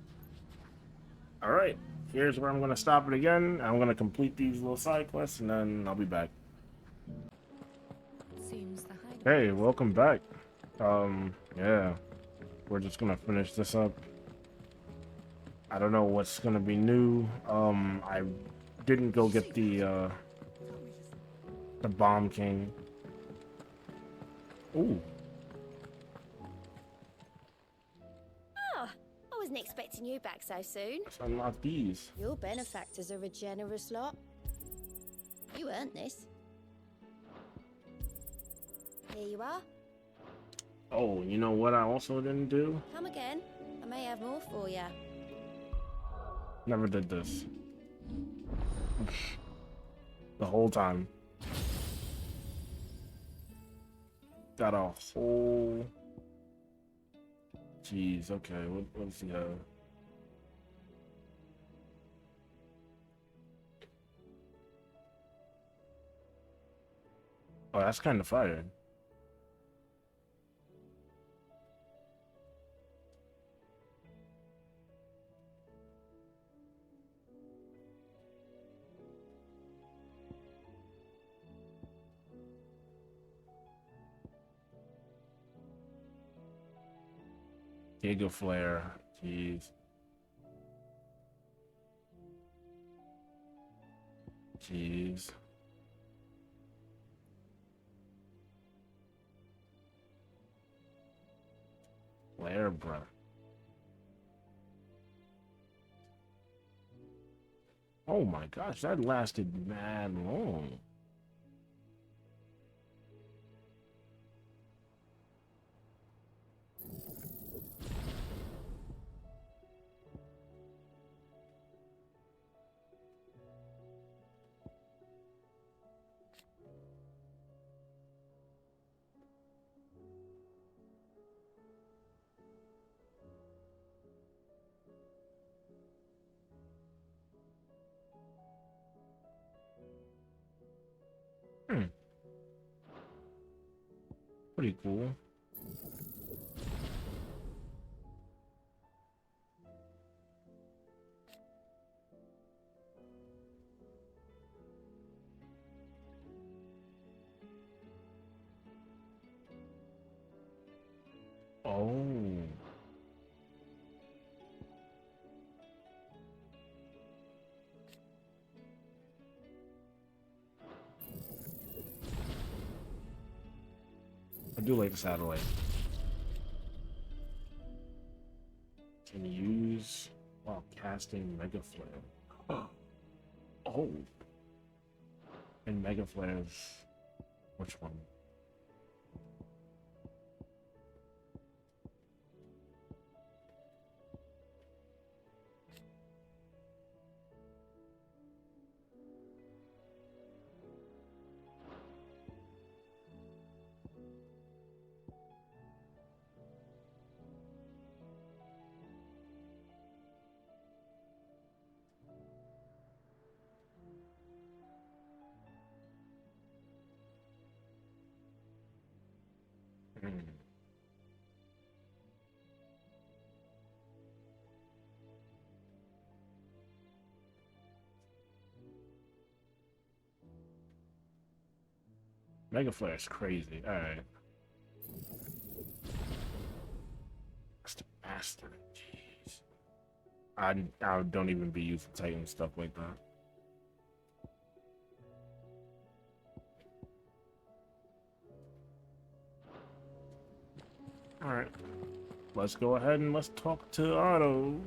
Alright, here's where I'm going to stop it again. I'm going to complete these little side quests and then I'll be back. Hey, welcome back. Yeah. We're just going to finish this up. I don't know what's going to be new. I didn't go get the Bomb King. Ooh. Oh, I wasn't expecting you back so soon. Let's unlock these. Your benefactors are a generous lot. You earned this. Here you are. Oh, you know what I also didn't do? Come again. I may have more for you. Never did this. The whole time. Got a whole... Jeez, okay, what's the... Oh, that's kind of fire. Giga Flare, jeez. Jeez. Flare, bruh. Oh my gosh, that lasted mad long. pretty cool. Oh. I do like the satellite. Can use while casting Mega Flare. Oh. And Mega Flares. Which one? Mega Flare is crazy. Alright. That's the master. Jeez. I don't even be used to Titan stuff like that. Alright. Let's go ahead and let's talk to Otto.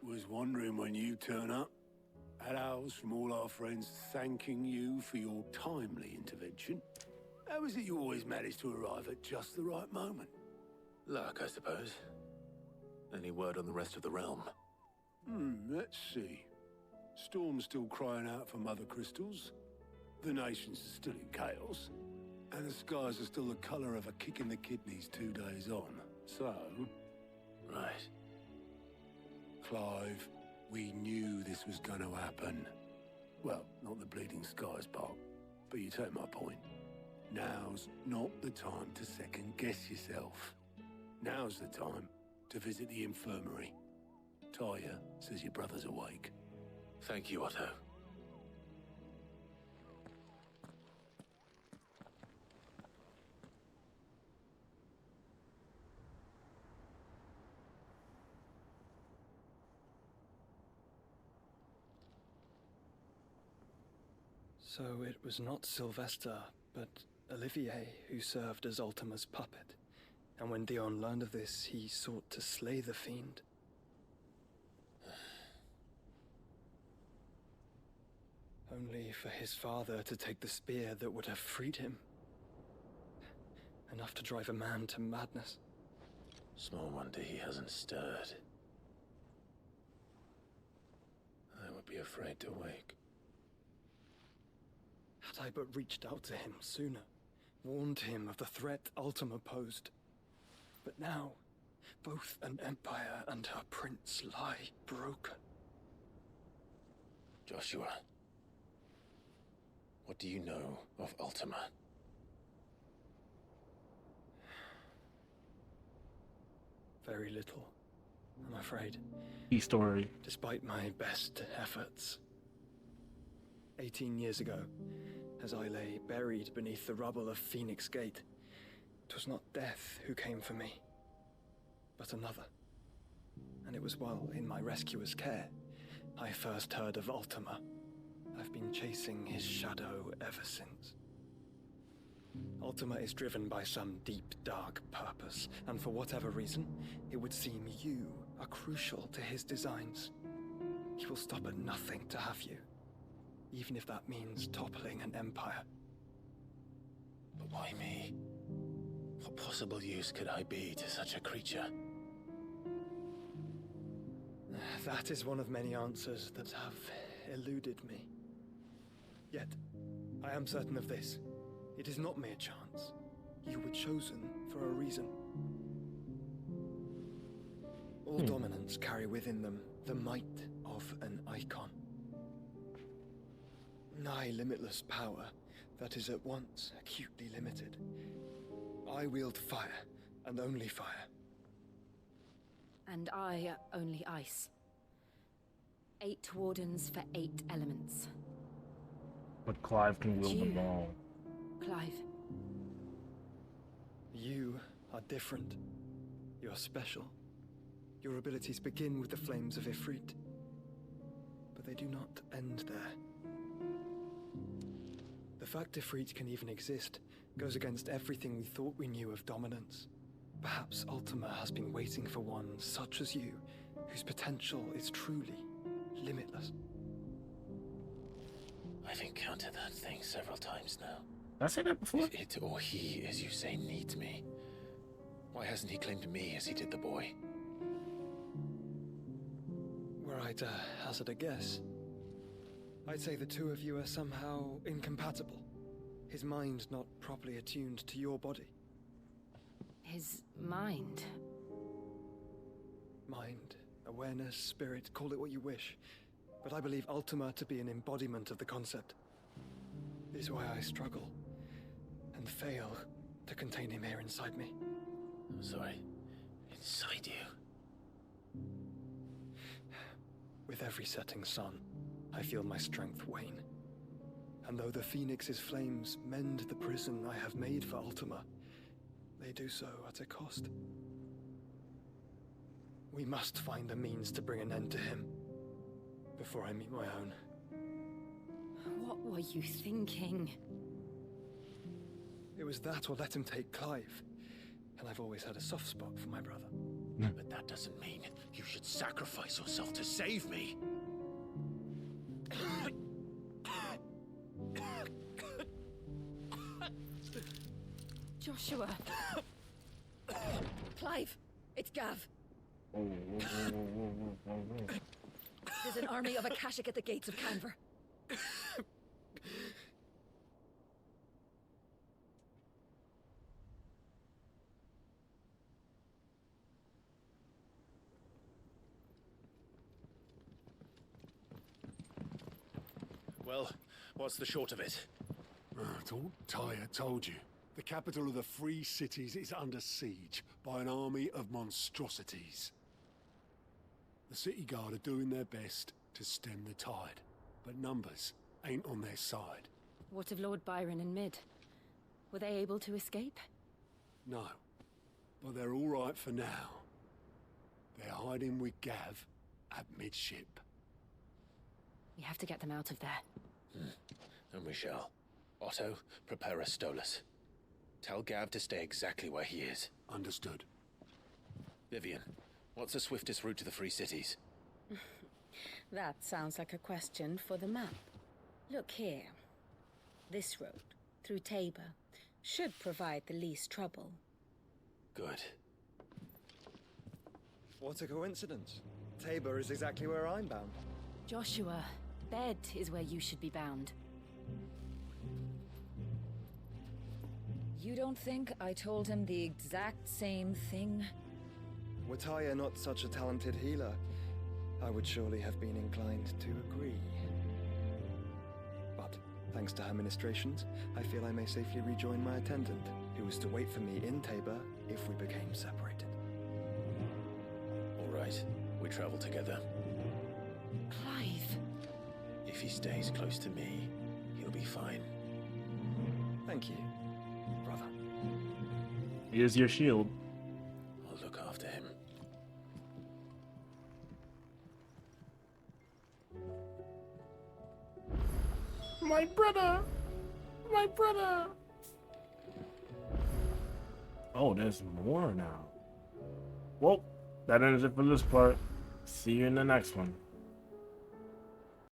Was wondering when you turn up. Had owls from all our friends thanking you for your timely intervention. How is it you always manage to arrive at just the right moment? Luck, I suppose. Any word on the rest of the realm? Let's see. Storm's still crying out for mother crystals. The nations are still in chaos. And the skies are still the colour of a kick in the kidneys 2 days on. So... Right. Clive, we knew this was going to happen. Well, not the bleeding skies part, but you take my point. Now's not the time to second-guess yourself. Now's the time to visit the infirmary. Taya says your brother's awake. Thank you, Otto. So it was not Sylvester, but Olivier who served as Ultima's puppet. And when Dion learned of this, he sought to slay the fiend. Only for his father to take the spear that would have freed him. Enough to drive a man to madness. Small wonder he hasn't stirred. I would be afraid to wake. Had I but reached out to him sooner, warned him of the threat Ultima posed. But now, both an empire and her prince lie broken. Joshua, what do you know of Ultima? Very little, I'm afraid. Story. Despite my best efforts. 18 years ago, as I lay buried beneath the rubble of Phoenix Gate, 'twas not death who came for me, but another. And it was while in my rescuer's care, I first heard of Ultima. I've been chasing his shadow ever since. Ultima is driven by some deep, dark purpose, and for whatever reason, it would seem you are crucial to his designs. He will stop at nothing to have you, even if that means toppling an empire. But why me? What possible use could I be to such a creature? That is one of many answers that have eluded me. Yet, I am certain of this. It is not mere chance. You were chosen for a reason. All dominants carry within them the might of an Eikon. Nigh limitless power that is at once acutely limited. I wield fire, and only fire. And I only ice. 8 wardens for 8 elements. But Clive can wield them all. Clive. You are different. You're special. Your abilities begin with the flames of Ifrit. But they do not end there. The fact Ifrit can even exist goes against everything we thought we knew of dominance. Perhaps Ultima has been waiting for one such as you, whose potential is truly limitless. I've encountered that thing several times now. Did I say that before? If it or he, as you say, needs me, why hasn't he claimed me as he did the boy? Were I to hazard a guess, I'd say the two of you are somehow incompatible. His mind not properly attuned to your body. His mind. Mind, awareness, spirit, call it what you wish. But I believe Ultima to be an embodiment of the concept. This is why I struggle and fail to contain him here inside me. I'm sorry. Inside you? With every setting sun, I feel my strength wane. And though the Phoenix's flames mend the prison I have made for Ultima, they do so at a cost. We must find a means to bring an end to him before I meet my own. What were you thinking? It was that or let him take Clive. And I've always had a soft spot for my brother. But that doesn't mean you should sacrifice yourself to save me. Joshua. Clive, it's Gav. There's an army of Akashic at the gates of Canver. Well, what's the short of it? Tyre told you. The capital of the Free Cities is under siege by an army of monstrosities. The city guard are doing their best to stem the tide, but numbers ain't on their side. What of Lord Byron and Mid? Were they able to escape? No, but they're all right for now. They're hiding with Gav at midship. We have to get them out of there. And we shall. Otto, prepare a Stolas. Tell Gav to stay exactly where he is. Understood. Vivian, what's the swiftest route to the Free Cities? That sounds like a question for the map. Look here. This road, through Tabor, should provide the least trouble. Good. What a coincidence. Tabor is exactly where I'm bound. Joshua, Bed is where you should be bound. You don't think I told him the exact same thing? Were Tyre not such a talented healer, I would surely have been inclined to agree. But, thanks to her ministrations, I feel I may safely rejoin my attendant, who was to wait for me in Tabor if we became separated. All right, we travel together. Clive! If he stays close to me, he'll be fine. Thank you, brother. Here's your shield. I'll look after him. My brother! My brother! Oh, there's more now. Well, that ends it for this part. See you in the next one.